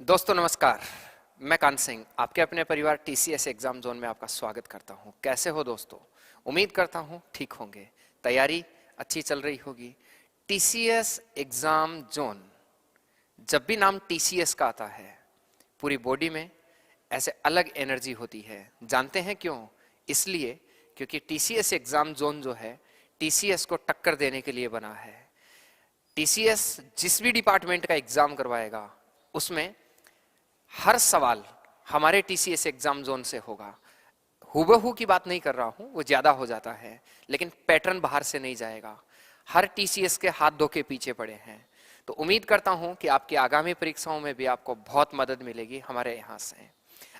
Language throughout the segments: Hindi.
दोस्तों नमस्कार, मैं कान सिंह आपके अपने परिवार टीसीएस एग्जाम जोन में आपका स्वागत करता हूं। कैसे हो दोस्तों? उम्मीद करता हूं ठीक होंगे। तैयारी अच्छी चल रही होगी। टीसीएस एग्जाम जोन, जब भी नाम टीसीएस का आता है पूरी बॉडी में ऐसे अलग एनर्जी होती है। जानते हैं क्यों? इसलिए क्योंकि टीसीएस एग्जाम जोन जो है टीसीएस को टक्कर देने के लिए बना है। टीसीएस जिस भी डिपार्टमेंट का एग्जाम करवाएगा उसमें हर सवाल हमारे टीसीएस एग्जाम जोन से होगा। हुबहू की बात नहीं कर रहा हूं, वो ज्यादा हो जाता है, लेकिन पैटर्न बाहर से नहीं जाएगा। हर टीसीएस के हाथ धो के पीछे पड़े हैं। तो उम्मीद करता हूं कि आपकी आगामी परीक्षाओं में भी आपको बहुत मदद मिलेगी हमारे यहां से।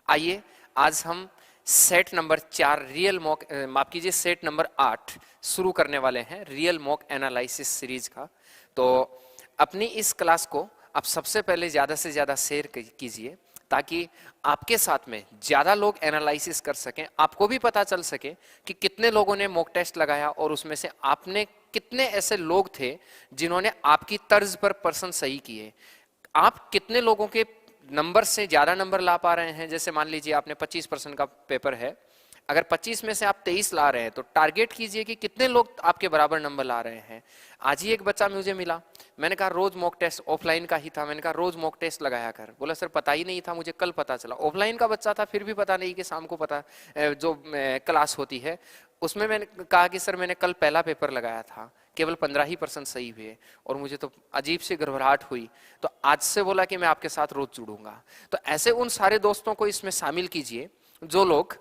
आइए आज हम सेट नंबर 4 रियल मॉक, माफ कीजिए, सेट नंबर 8 शुरू करने वाले हैं रियल मॉक एनालिसिस सीरीज का। तो अपनी इस क्लास को आप सबसे पहले ज्यादा से ज्यादा शेयर कीजिए ताकि आपके साथ में ज्यादा लोग एनालिसिस कर सकें। आपको भी पता चल सके कि कितने लोगों ने मॉक टेस्ट लगाया और उसमें से आपने कितने ऐसे लोग थे जिन्होंने आपकी तर्ज पर प्रश्न सही किए। आप कितने लोगों के नंबर से ज्यादा नंबर ला पा रहे हैं। जैसे मान लीजिए आपने 25% का पेपर है, अगर 25 में से आप 23 ला रहे हैं तो टारगेट कीजिए कि कितने लोग आपके बराबर नंबर ला रहे हैं। आज ही एक बच्चा मुझे मिला, मैंने कहा रोज मॉक टेस्ट, ऑफलाइन का ही था, मैंने कहा रोज मॉक टेस्ट लगाया कर। बोला सर पता ही नहीं था मुझे, कल पता चला। ऑफलाइन का बच्चा था, फिर भी पता नहीं कि शाम को पता जो क्लास होती है उसमें मैंने कहा कि सर मैंने कल पहला पेपर लगाया था, केवल 15% सही हुए और मुझे तो अजीब सी घबराहट हुई। तो आज से बोला कि मैं आपके साथ रोज जुड़ूंगा। तो ऐसे उन सारे दोस्तों को इसमें शामिल कीजिए जो लोग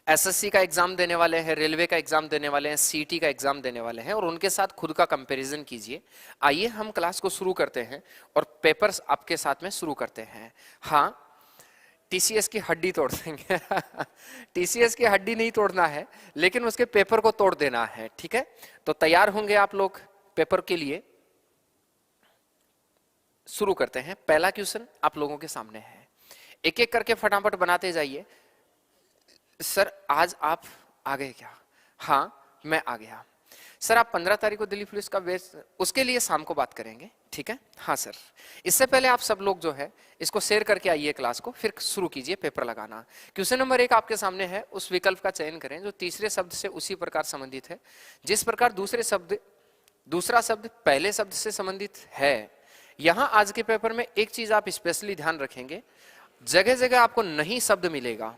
एसएससी का एग्जाम देने वाले हैं, रेलवे का एग्जाम देने वाले हैं, सीटी का एग्जाम देने वाले हैं, और उनके साथ खुद का कंपैरिजन कीजिए। आइए हम क्लास को शुरू करते हैं और पेपर्स आपके साथ में शुरू करते हैं। हाँ, टीसीएस की हड्डी तोड़ देंगे टीसीएस की हड्डी नहीं तोड़ना है, लेकिन उसके पेपर को तोड़ देना है। ठीक है, तो तैयार होंगे आप लोग पेपर के लिए? शुरू करते हैं। पहला क्वेश्चन आप लोगों के सामने है, एक एक करके फटाफट बनाते जाइए। सर आज आप आ गए क्या? हाँ मैं आ गया। सर आप 15 तारीख को दिल्ली पुलिस का बेस, उसके लिए शाम को बात करेंगे, ठीक है? हाँ सर। इससे पहले आप सब लोग जो है इसको शेयर करके आइए क्लास को, फिर शुरू कीजिए पेपर लगाना। क्वेश्चन नंबर 1 आपके सामने है, उस विकल्प का चयन करें जो तीसरे शब्द से उसी प्रकार संबंधित है जिस प्रकार दूसरा शब्द पहले शब्द से संबंधित है। यहां आज के पेपर में एक चीज आप स्पेशली ध्यान रखेंगे, जगह जगह आपको नहीं शब्द मिलेगा,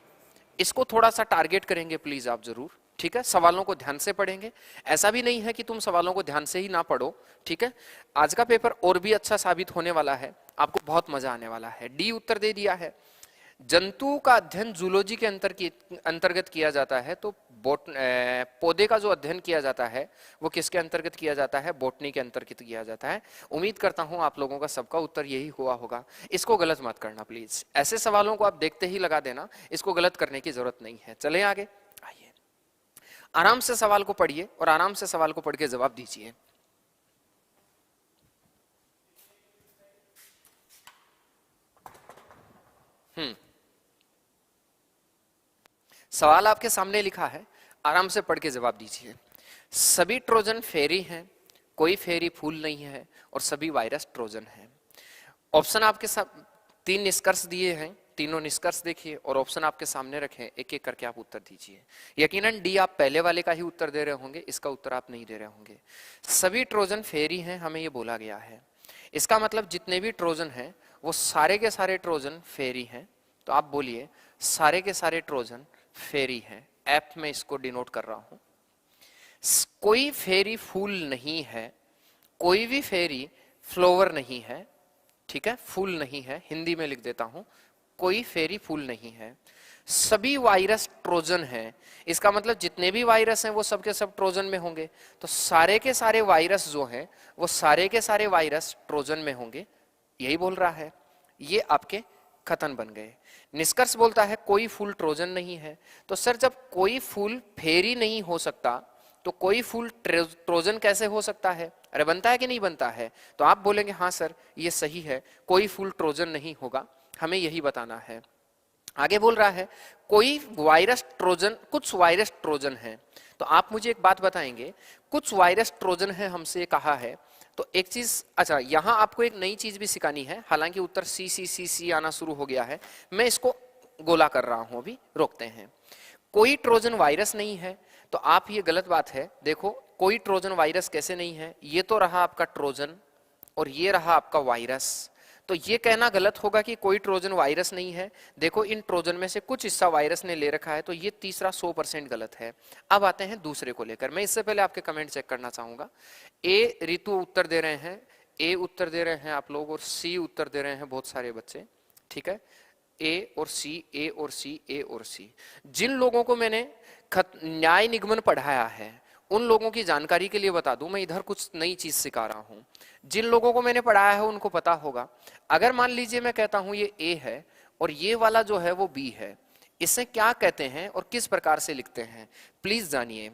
इसको थोड़ा सा टारगेट करेंगे प्लीज आप जरूर, ठीक है? सवालों को ध्यान से पढ़ेंगे। ऐसा भी नहीं है कि तुम सवालों को ध्यान से ही ना पढ़ो, ठीक है? आज का पेपर और भी अच्छा साबित होने वाला है, आपको बहुत मजा आने वाला है। डी उत्तर दे दिया है। जंतु का अध्ययन जूलॉजी के अंतर्गत किया जाता है, तो पौधे का जो अध्ययन किया जाता है वो किसके अंतर्गत किया जाता है? बॉटनी के अंतर्गत किया जाता है। उम्मीद करता हूं आप लोगों का सबका उत्तर यही हुआ होगा। इसको गलत मत करना प्लीज, ऐसे सवालों को आप देखते ही लगा देना, इसको गलत करने की जरूरत नहीं है। चले आगे, आइए आराम से सवाल को पढ़िए और आराम से सवाल को पढ़ के जवाब दीजिए। सवाल आपके सामने लिखा है, आराम से पढ़ के जवाब दीजिए। सभी ट्रोजन फेरी हैं, कोई फेरी फूल नहीं है, और सभी वायरस ट्रोजन हैं। ऑप्शन आपके साथ 3 निष्कर्ष दिए हैं, तीनों निष्कर्ष देखिए और ऑप्शन आपके सामने रखें, एक एक करके आप उत्तर दीजिए। यकीनन डी आप पहले वाले का ही उत्तर दे रहे होंगे, इसका उत्तर आप नहीं दे रहे होंगे। सभी ट्रोजन फेरी हैं, हमें ये बोला गया है, इसका मतलब जितने भी ट्रोजन हैं वो सारे के सारे ट्रोजन फेरी हैं। तो आप बोलिए सारे के सारे ट्रोजन फेरी है। एफ में इसको डिनोट कर रहा हूं। कोई फेरी फूल नहीं है, कोई भी फेरी फ्लावर नहीं है, ठीक है? फूल नहीं है, हिंदी में लिख देता हूं, कोई फेरी फूल नहीं है। सभी वायरस ट्रोजन है, इसका मतलब जितने भी वायरस हैं वो सब के सब ट्रोजन में होंगे। तो सारे के सारे वायरस जो हैं वो सारे के सारे वायरस ट्रोजन में होंगे, यही बोल रहा है। ये आपके कथन बन गए। निष्कर्ष बोलता है कोई फूल ट्रोजन नहीं है। तो सर जब कोई फूल फेरी नहीं हो सकता तो कोई फूल ट्रोजन कैसे हो सकता है? अरे बनता है कि नहीं बनता है? तो आप बोलेंगे हाँ सर ये सही है, कोई फूल ट्रोजन नहीं होगा, हमें यही बताना है। आगे बोल रहा है कोई वायरस ट्रोजन, कुछ वायरस ट्रोजन है। तो आप मुझे एक बात बताएंगे, कुछ वायरस ट्रोजन है हमसे कहा है, तो एक चीज, अच्छा यहां आपको एक नई चीज भी सिखानी है, हालांकि उत्तर सी सी सी सी आना शुरू हो गया है, मैं इसको गोला कर रहा हूं, अभी रोकते हैं। कोई ट्रोजन वायरस नहीं है, तो आप, ये गलत बात है। देखो कोई ट्रोजन वायरस कैसे नहीं है, ये तो रहा आपका ट्रोजन और ये रहा आपका वायरस, तो ये कहना गलत होगा कि कोई ट्रोजन वायरस नहीं है। देखो इन ट्रोजन में से कुछ हिस्सा वायरस ने ले रखा है, तो ये तीसरा 100% गलत है। अब आते हैं दूसरे को लेकर, मैं इससे पहले आपके कमेंट चेक करना चाहूंगा। ए ऋतु उत्तर दे रहे हैं, ए उत्तर दे रहे हैं आप लोग, और सी उत्तर दे रहे हैं बहुत सारे बच्चे, ठीक है। ए और सी, ए और सी, ए और सी। जिन लोगों को मैंने न्याय निगमन पढ़ाया है उन लोगों की जानकारी के लिए बता दूं, मैं इधर कुछ नई चीज सिखा रहा हूं। जिन लोगों को मैंने पढ़ाया है उनको पता होगा। अगर मान लीजिए मैं कहता हूं ये ए है और ये वाला जो है वो बी है, इसे क्या कहते हैं और किस प्रकार से लिखते हैं, प्लीज जानिए,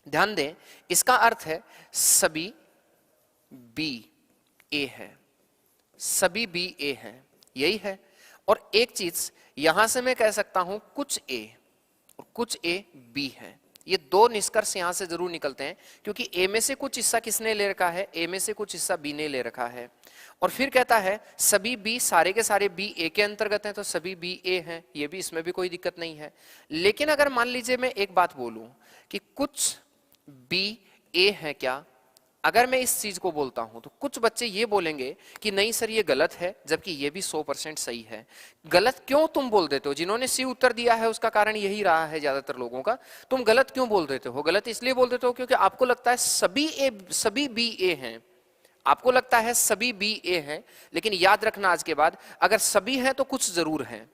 ध्यान दें। इसका अर्थ है सभी बी ए है, सभी बी ए है, यही है। और एक चीज यहां से मैं कह सकता हूं कुछ ए और कुछ ए बी है। ये दो निष्कर्ष यहां से जरूर निकलते हैं, क्योंकि ए में से कुछ हिस्सा किसने ले रखा है, ए में से कुछ हिस्सा बी ने ले रखा है। और फिर कहता है सभी बी, सारे के सारे बी ए के अंतर्गत हैं, तो सभी बी ए हैं, ये भी, इसमें भी कोई दिक्कत नहीं है। लेकिन अगर मान लीजिए मैं एक बात बोलूं कि कुछ बी ए है क्या, अगर मैं इस चीज को बोलता हूं तो कुछ बच्चे ये बोलेंगे कि नहीं सर ये गलत है, जबकि ये भी 100% सही है। गलत क्यों तुम बोल देते हो? जिन्होंने सी उत्तर दिया है उसका कारण यही रहा है ज्यादातर लोगों का, तुम गलत क्यों बोल देते हो? गलत इसलिए बोल देते हो क्योंकि आपको लगता है सभी बी ए हैं, आपको लगता है सभी बी ए हैं। लेकिन याद रखना आज के बाद, अगर सभी हैं तो कुछ जरूर हैं।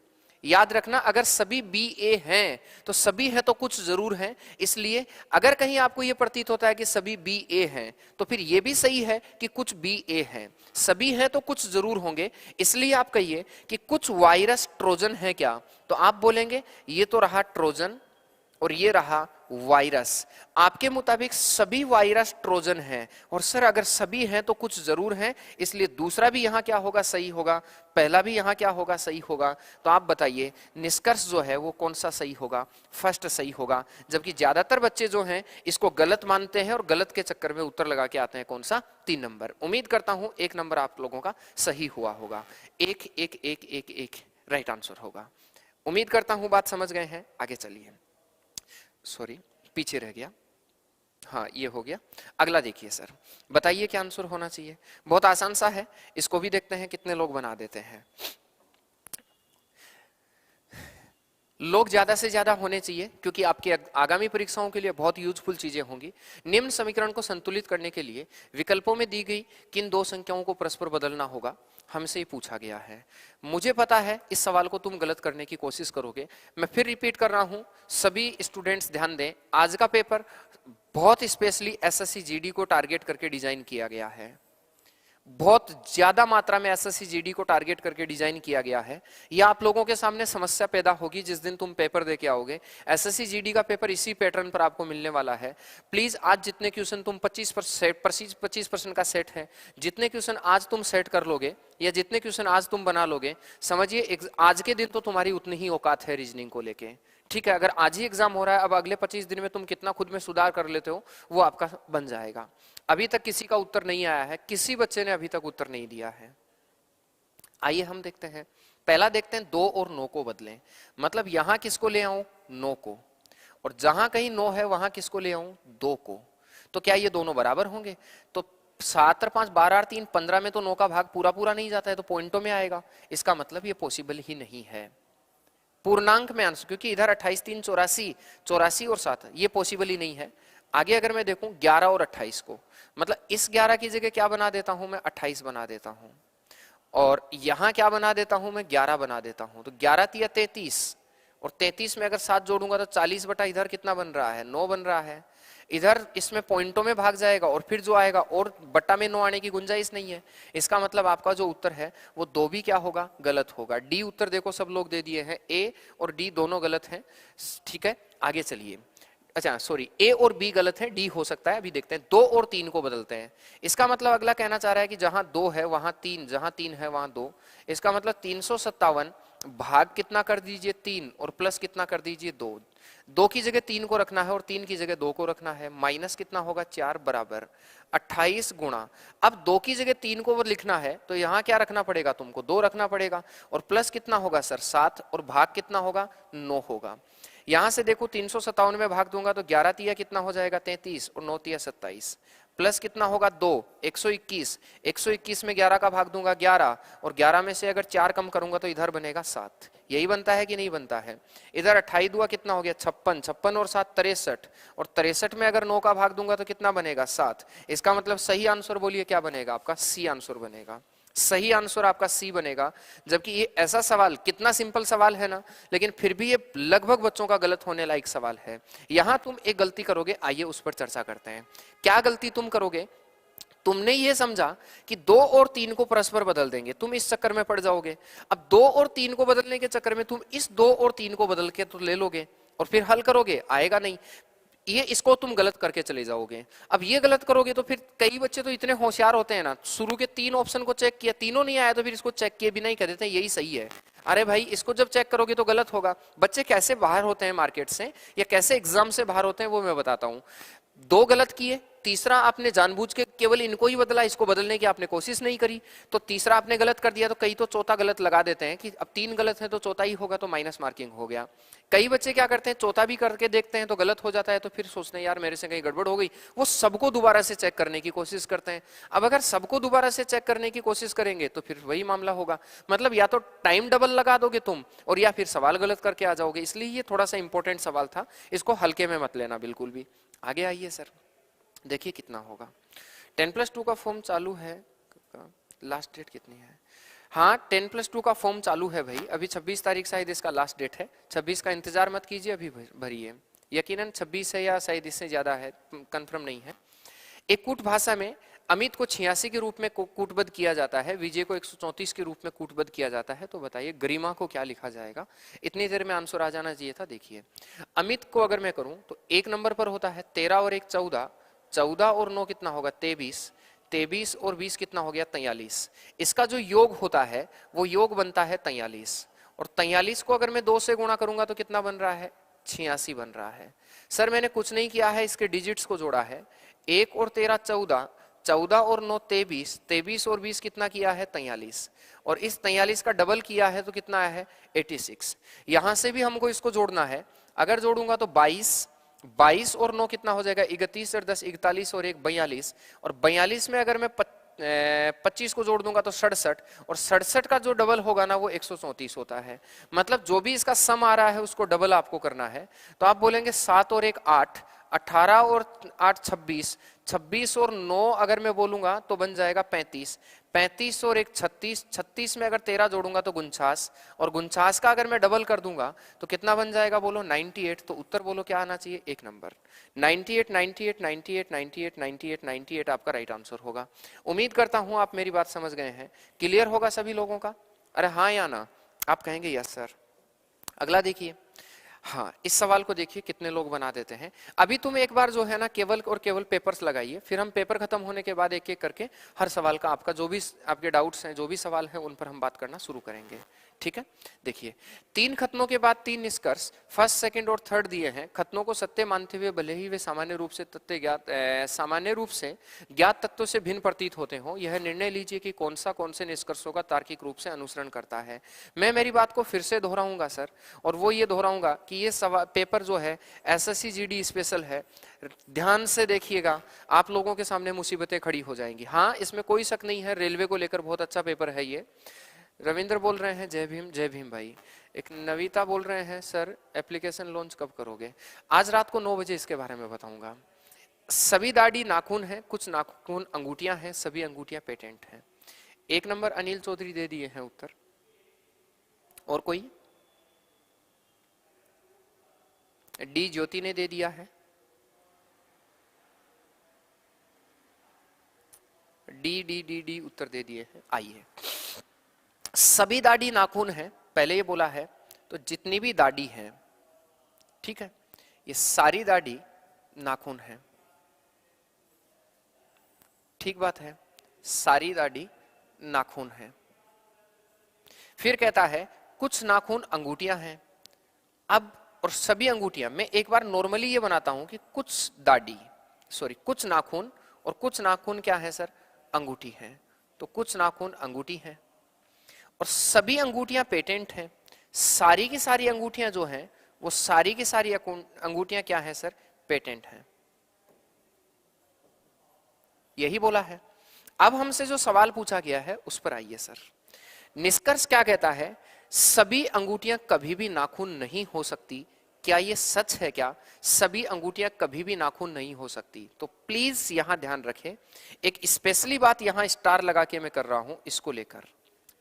याद रखना, अगर सभी बी ए हैं तो सभी है तो कुछ जरूर है। इसलिए अगर कहीं आपको यह प्रतीत होता है कि सभी बी ए हैं, तो फिर यह भी सही है कि कुछ बी ए हैं। सभी हैं तो कुछ जरूर होंगे। इसलिए आप कहिए कि कुछ वायरस ट्रोजन है क्या, तो आप बोलेंगे ये तो रहा ट्रोजन और ये रहा वायरस। आपके मुताबिक सभी वायरस ट्रोजन हैं, और सर अगर सभी हैं तो कुछ जरूर हैं, इसलिए दूसरा भी यहां क्या होगा, सही होगा, पहला भी यहां क्या होगा, सही होगा। तो आप बताइए निष्कर्ष जो है वो कौन सा सही होगा? फर्स्ट सही होगा। जबकि ज्यादातर बच्चे जो हैं इसको गलत मानते हैं और गलत के चक्कर में उत्तर लगा के आते हैं कौन सा, 3 नंबर। उम्मीद करता हूं 1 नंबर आप लोगों का सही हुआ होगा। 1 1 1 1 1 राइट आंसर होगा। उम्मीद करता हूं बात समझ गए हैं। आगे चलिए, सॉरी पीछे रह गया, हाँ ये हो गया। अगला देखिए सर, बताइए क्या आंसर होना चाहिए। बहुत आसान सा है, इसको भी देखते हैं कितने लोग बना देते हैं। लोग ज्यादा से ज्यादा होने चाहिए, क्योंकि आपकी आगामी परीक्षाओं के लिए बहुत यूजफुल चीजें होंगी। निम्न समीकरण को संतुलित करने के लिए विकल्पों में दी गई किन दो संख्याओं को परस्पर बदलना होगा, हमसे ही पूछा गया है। मुझे पता है इस सवाल को तुम गलत करने की कोशिश करोगे। मैं फिर रिपीट कर रहा हूं, सभी स्टूडेंट्स ध्यान दें, आज का पेपर बहुत स्पेशली एसएससी जीडी को टारगेट करके डिजाइन किया गया है। बहुत ज्यादा मात्रा में एसएससी जीडी को टारगेट करके डिजाइन किया गया है। यह आप लोगों के सामने समस्या पैदा होगी जिस दिन तुम पेपर देके आओगे। एसएससी जीडी का पेपर इसी पैटर्न पर आपको मिलने वाला है। प्लीज आज जितने क्वेश्चन तुम 25% का सेट है, जितने क्वेश्चन आज तुम सेट कर लोगे या जितने क्वेश्चन आज तुम बना लोगे, समझिए आज के दिन तो तुम्हारी उतनी ही औकात है रीजनिंग को लेके। ठीक है, अगर आज ही एग्जाम हो रहा है, अब अगले 25 दिन में तुम कितना खुद में सुधार कर लेते हो वो आपका बन जाएगा। अभी तक किसी का उत्तर नहीं आया है, किसी बच्चे ने अभी तक उत्तर नहीं दिया है। आइए हम देखते हैं, पहला देखते हैं 2 और 9 को बदलें। मतलब यहां किसको ले आऊं, 9 को, और जहां कहीं 9 है वहां किसको ले आऊं, 2 को। तो क्या ये दोनों बराबर होंगे? तो 7 और 5 12 और 3 15 में तो 9 का भाग पूरा पूरा नहीं जाता है, तो पॉइंटों में आएगा। इसका मतलब ये पॉसिबल ही नहीं है पूर्णांक में आंसर, क्योंकि इधर 28 3 84, 84 और 7 ये पॉसिबल ही नहीं है। आगे अगर मैं देखूं 11 और 28 को, मतलब इस 11 की जगह क्या बना देता हूं मैं, 28 बना देता हूं, और यहां क्या बना देता हूं मैं, 11 बना देता हूं। तो 11 तिया 33, और 33 में अगर 7 जोड़ूंगा तो 40 बटा इधर कितना बन रहा है, 9 बन रहा है। इधर इसमें पॉइंटों में भाग जाएगा और फिर जो आएगा, और बट्टा में 9 आने की गुंजाइश नहीं है। इसका मतलब आपका जो उत्तर है वो 2 भी क्या होगा, गलत होगा। डी उत्तर देखो सब लोग दे दिए हैं, ए और डी दोनों गलत हैं। ठीक है, आगे चलिए। अच्छा सॉरी, ए और बी गलत है, डी हो सकता है। अभी देखते हैं 2 और 3 को बदलते हैं। इसका मतलब अगला कहना चाह रहा है कि जहां 2 है वहां 3, जहां 3 है वहां 2। इसका मतलब 357 भाग कितना कर दीजिए 3 और प्लस कितना कर दीजिए 2। 2 की जगह 3 को रखना है और 3 की जगह 2 को रखना है। माइनस कितना होगा 4 बराबर 28 गुणा, अब 2 की जगह 3 को लिखना है तो यहां क्या रखना पड़ेगा तुमको 2 रखना पड़ेगा, और प्लस कितना होगा सर 7, और भाग कितना होगा 9 होगा। यहां से देखो 357 में भाग दूंगा तो 11 तिया कितना हो जाएगा 33 और 9 तिया 27, प्लस कितना होगा 2 121, 121 में 11 का भाग दूंगा 11, और 11 में से अगर 4 कम करूंगा तो इधर बनेगा 7। यही बनता है कि नहीं बनता है। इधर 28 दुआ कितना हो गया 56, 56 और 7 63, और 63 में अगर 9 का भाग दूंगा तो कितना बनेगा 7। इसका मतलब सही आंसर बोलिए क्या बनेगा आपका, सी आंसर बनेगा। सही आंसर आपका सी बनेगा। जबकि ये ऐसा सवाल, कितना सिंपल सवाल है ना, लेकिन फिर भी ये लगभग बच्चों का गलत होने लायक सवाल है। यहां तुम एक गलती करोगे, आइए उस पर चर्चा करते हैं। क्या गलती तुम करोगे, तुमने ये समझा कि 2 और 3 को परस्पर बदल देंगे, तुम इस चक्कर में पड़ जाओगे। अब 2 और 3 को बदलने के चक्कर में तुम इस 2 और 3 को बदल के तो ले लोगे और फिर हल करोगे, आएगा नहीं। ये इसको तुम गलत करके चले जाओगे। अब ये गलत करोगे तो फिर कई बच्चे तो इतने होशियार होते हैं ना, शुरू के 3 ऑप्शन को चेक किया, तीनों नहीं आया तो फिर इसको चेक किए बिना ही कह देते हैं यही सही है। अरे भाई इसको जब चेक करोगे तो गलत होगा। बच्चे कैसे बाहर होते हैं मार्केट से या कैसे एग्जाम से बाहर होते हैं वो मैं बताता हूं। 2 गलत किए, तीसरा आपने जानबूझ के केवल इनको ही बदला, इसको बदलने की आपने कोशिश नहीं करी, तो तीसरा आपने गलत कर दिया। तो कई तो चौथा गलत लगा देते हैं कि अब 3 गलत है तो चौथा ही होगा, तो माइनस मार्किंग हो गया। कई बच्चे क्या करते हैं चौथा भी करके देखते हैं तो गलत हो जाता है, तो फिर सोचते हैं यार मेरे से कहीं गड़बड़ हो गई, वो सबको दोबारा से चेक करने की कोशिश करते हैं। अब अगर सबको दोबारा से चेक करने की कोशिश करेंगे तो फिर वही मामला होगा, मतलब या तो टाइम डबल लगा दोगे तुम और या फिर सवाल गलत करके आ जाओगे। इसलिए ये थोड़ा सा इंपॉर्टेंट सवाल था, इसको हल्के में मत लेना बिल्कुल भी। आगे आइए सर, देखिए कितना होगा। 10+2 का फॉर्म चालू है, लास्ट डेट कितनी है? हाँ 10+2 का फॉर्म चालू है भाई, अभी 26 तारीख शायद इसका लास्ट डेट है। 26 का इंतजार मत कीजिए, अभी भरिए, यकीनन 26 है या शायद इससे ज्यादा है, कंफर्म नहीं है। एक कूट भाषा में अमित को 86 के रूप में कूटबद्ध किया जाता है, विजय को 134 के रूप में कूटबद्ध किया जाता है, तो बताइए गरिमा को क्या लिखा जाएगा? इतनी देर में आंसर आ जाना चाहिए था। देखिए अमित को अगर मैं करूं तो 1 नंबर पर होता है 13 और 1 14, 14 और 9 कितना होगा 23, 23 और 20 कितना हो गया 43। इसका जो योग होता है वो योग बनता है 43, और 43 को अगर मैं 2 से गुणा करूंगा तो कितना बन रहा है 86 बन रहा है। सर मैंने कुछ नहीं किया है, इसके डिजिट्स को जोड़ा है। 1 और 13 14, 14 और 9 23, 23 और 20 कितना किया है 43, और इस 43 का डबल किया है तो कितना आया है 86। यहां से भी हमको इसको जोड़ना है, अगर जोड़ूंगा तो 22, 22 और 9 कितना हो जाएगा 31 और 10 41 और 1 42, और 42 में अगर मैं 25 को जोड़ दूंगा तो 67, और 67 का जो डबल होगा ना वो 134 होता है। मतलब जो भी इसका सम आ रहा है उसको डबल आपको करना है। तो आप बोलेंगे 7 और 1 8, 18 और 8 26, 26 और 9 अगर मैं बोलूंगा तो बन जाएगा 35, 35 और 1 36, 36 में अगर 13 जोड़ूंगा तो 49, और 49 का अगर मैं डबल कर दूंगा तो कितना बन जाएगा बोलो 98। तो उत्तर बोलो क्या आना चाहिए 1 नंबर 98, 98, 98, 98, 98, 98 आपका राइट आंसर होगा। उम्मीद करता हूं आप मेरी बात समझ गए हैं। क्लियर होगा सभी लोगों का? अरे हाँ या ना? आप कहेंगे यस सर। अगला देखिए, हाँ इस सवाल को देखिए कितने लोग बना देते हैं। अभी तुम एक बार जो है ना केवल और केवल पेपर्स लगाइए, फिर हम पेपर खत्म होने के बाद एक एक करके हर सवाल का आपका जो भी आपके डाउट्स हैं, जो भी सवाल है उन पर हम बात करना शुरू करेंगे। ठीक है, देखिए 3 खतनों के बाद 3 निष्कर्ष फर्स्ट सेकंड और थर्ड दिए हैं। खतनों को सत्य मानते हुए भले ही वे सामान्य रूप से ज्ञात तत्वों से भिन्न प्रतीत होते हों, यह निर्णय लीजिए कि कौन से निष्कर्षों का तार्किक रूप से अनुसरण करता है। मैं मेरी बात को फिर से दोहराऊंगा सर, और वो ये दोहराऊंगा कि ये सवाल पेपर जो है एसएससी जीडी स्पेशल है, ध्यान से देखिएगा, आप लोगों के सामने मुसीबतें खड़ी हो जाएंगी। हाँ इसमें कोई शक नहीं है, रेलवे को लेकर बहुत अच्छा पेपर है ये। रविंद्र बोल रहे हैं जय भीम भाई। एक नविता बोल रहे हैं सर एप्लीकेशन लॉन्च कब करोगे? आज रात को 9 बजे इसके बारे में बताऊंगा। सभी दाढ़ी नाखून है, कुछ नाखून अंगूठियां हैं, सभी अंगूठियां पेटेंट हैं। 1 नंबर अनिल चौधरी दे दिए हैं उत्तर। और कोई? डी ज्योति ने दे दिया है। डी उत्तर दे दिए हैं। आइए, सभी दाढ़ी नाखून है, पहले ये बोला है, तो जितनी भी दाढ़ी है, ठीक है, ये सारी दाढ़ी नाखून है। ठीक बात है, सारी दाढ़ी नाखून है। फिर कहता है कुछ नाखून अंगूठियां हैं। अब और सभी अंगूठियां, मैं एक बार नॉर्मली ये बनाता हूं कि कुछ दाढ़ी, सॉरी कुछ नाखून, और कुछ नाखून क्या है सर, अंगूठी है, तो कुछ नाखून अंगूठी है, और सभी अंगूठियां पेटेंट हैं। सारी की सारी अंगूठियां जो हैं वो सारी की सारी अंगूठियां क्या है सर, पेटेंट हैं। यही बोला है। अब हमसे जो सवाल पूछा गया है उस पर आइए सर। निष्कर्ष क्या कहता है, सभी अंगूठियां कभी भी नाखून नहीं हो सकती। क्या ये सच है क्या, सभी अंगूठियां कभी भी नाखून नहीं हो सकती? तो प्लीज यहां ध्यान रखें, एक स्पेशली बात यहां स्टार लगा के मैं कर रहा हूं इसको लेकर।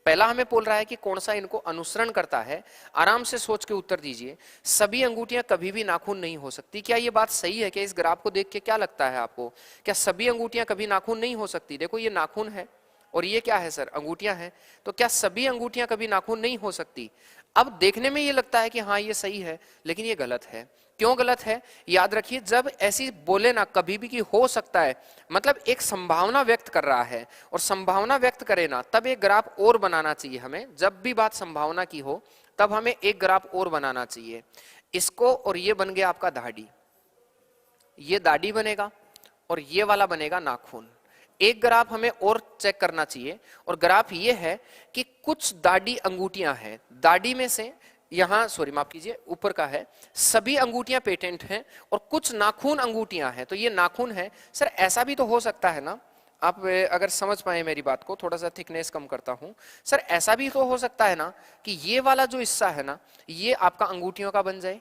पहला हमें बोल रहा है कि कौन सा इनको अनुसरण करता है, आराम से सोच के उत्तर दीजिए। सभी अंगूठियां कभी भी नाखून नहीं हो सकती, क्या ये बात सही है? क्या इस ग्राफ को देख के क्या लगता है आपको, क्या सभी अंगूठियां कभी नाखून नहीं हो सकती? देखो ये नाखून है और ये क्या है सर, अंगूठियां हैं, तो क्या सभी अंगूठियां कभी नाखून नहीं हो सकती? अब देखने में ये लगता है कि हाँ ये सही है, लेकिन ये गलत है। क्यों गलत है? याद रखिए, जब ऐसी बोले ना कभी भी कि हो सकता है, मतलब एक संभावना व्यक्त कर रहा है, और संभावना व्यक्त करे ना तब एक ग्राफ और बनाना चाहिए हमें। जब भी बात संभावना की हो तब हमें एक ग्राफ और बनाना चाहिए। इसको, और ये बन गया आपका दाढ़ी, ये दाढ़ी बनेगा और ये वाला बनेगा नाखून। एक ग्राफ हमें और चेक करना चाहिए, और ग्राफ ये है कि कुछ दाढ़ी अंगूठियां हैं, दाढ़ी में से यहां, सॉरी माफ कीजिए, ऊपर का है, सभी अंगूठियां पेटेंट हैं और कुछ नाखून अंगूठियां हैं, तो ये नाखून है। सर ऐसा भी तो हो सकता है ना, आप अगर समझ पाए मेरी बात को, थोड़ा सा थिकनेस कम करता हूं। सर ऐसा भी तो हो सकता है ना कि ये वाला जो हिस्सा है ना, ये आपका अंगूठियों का बन जाए।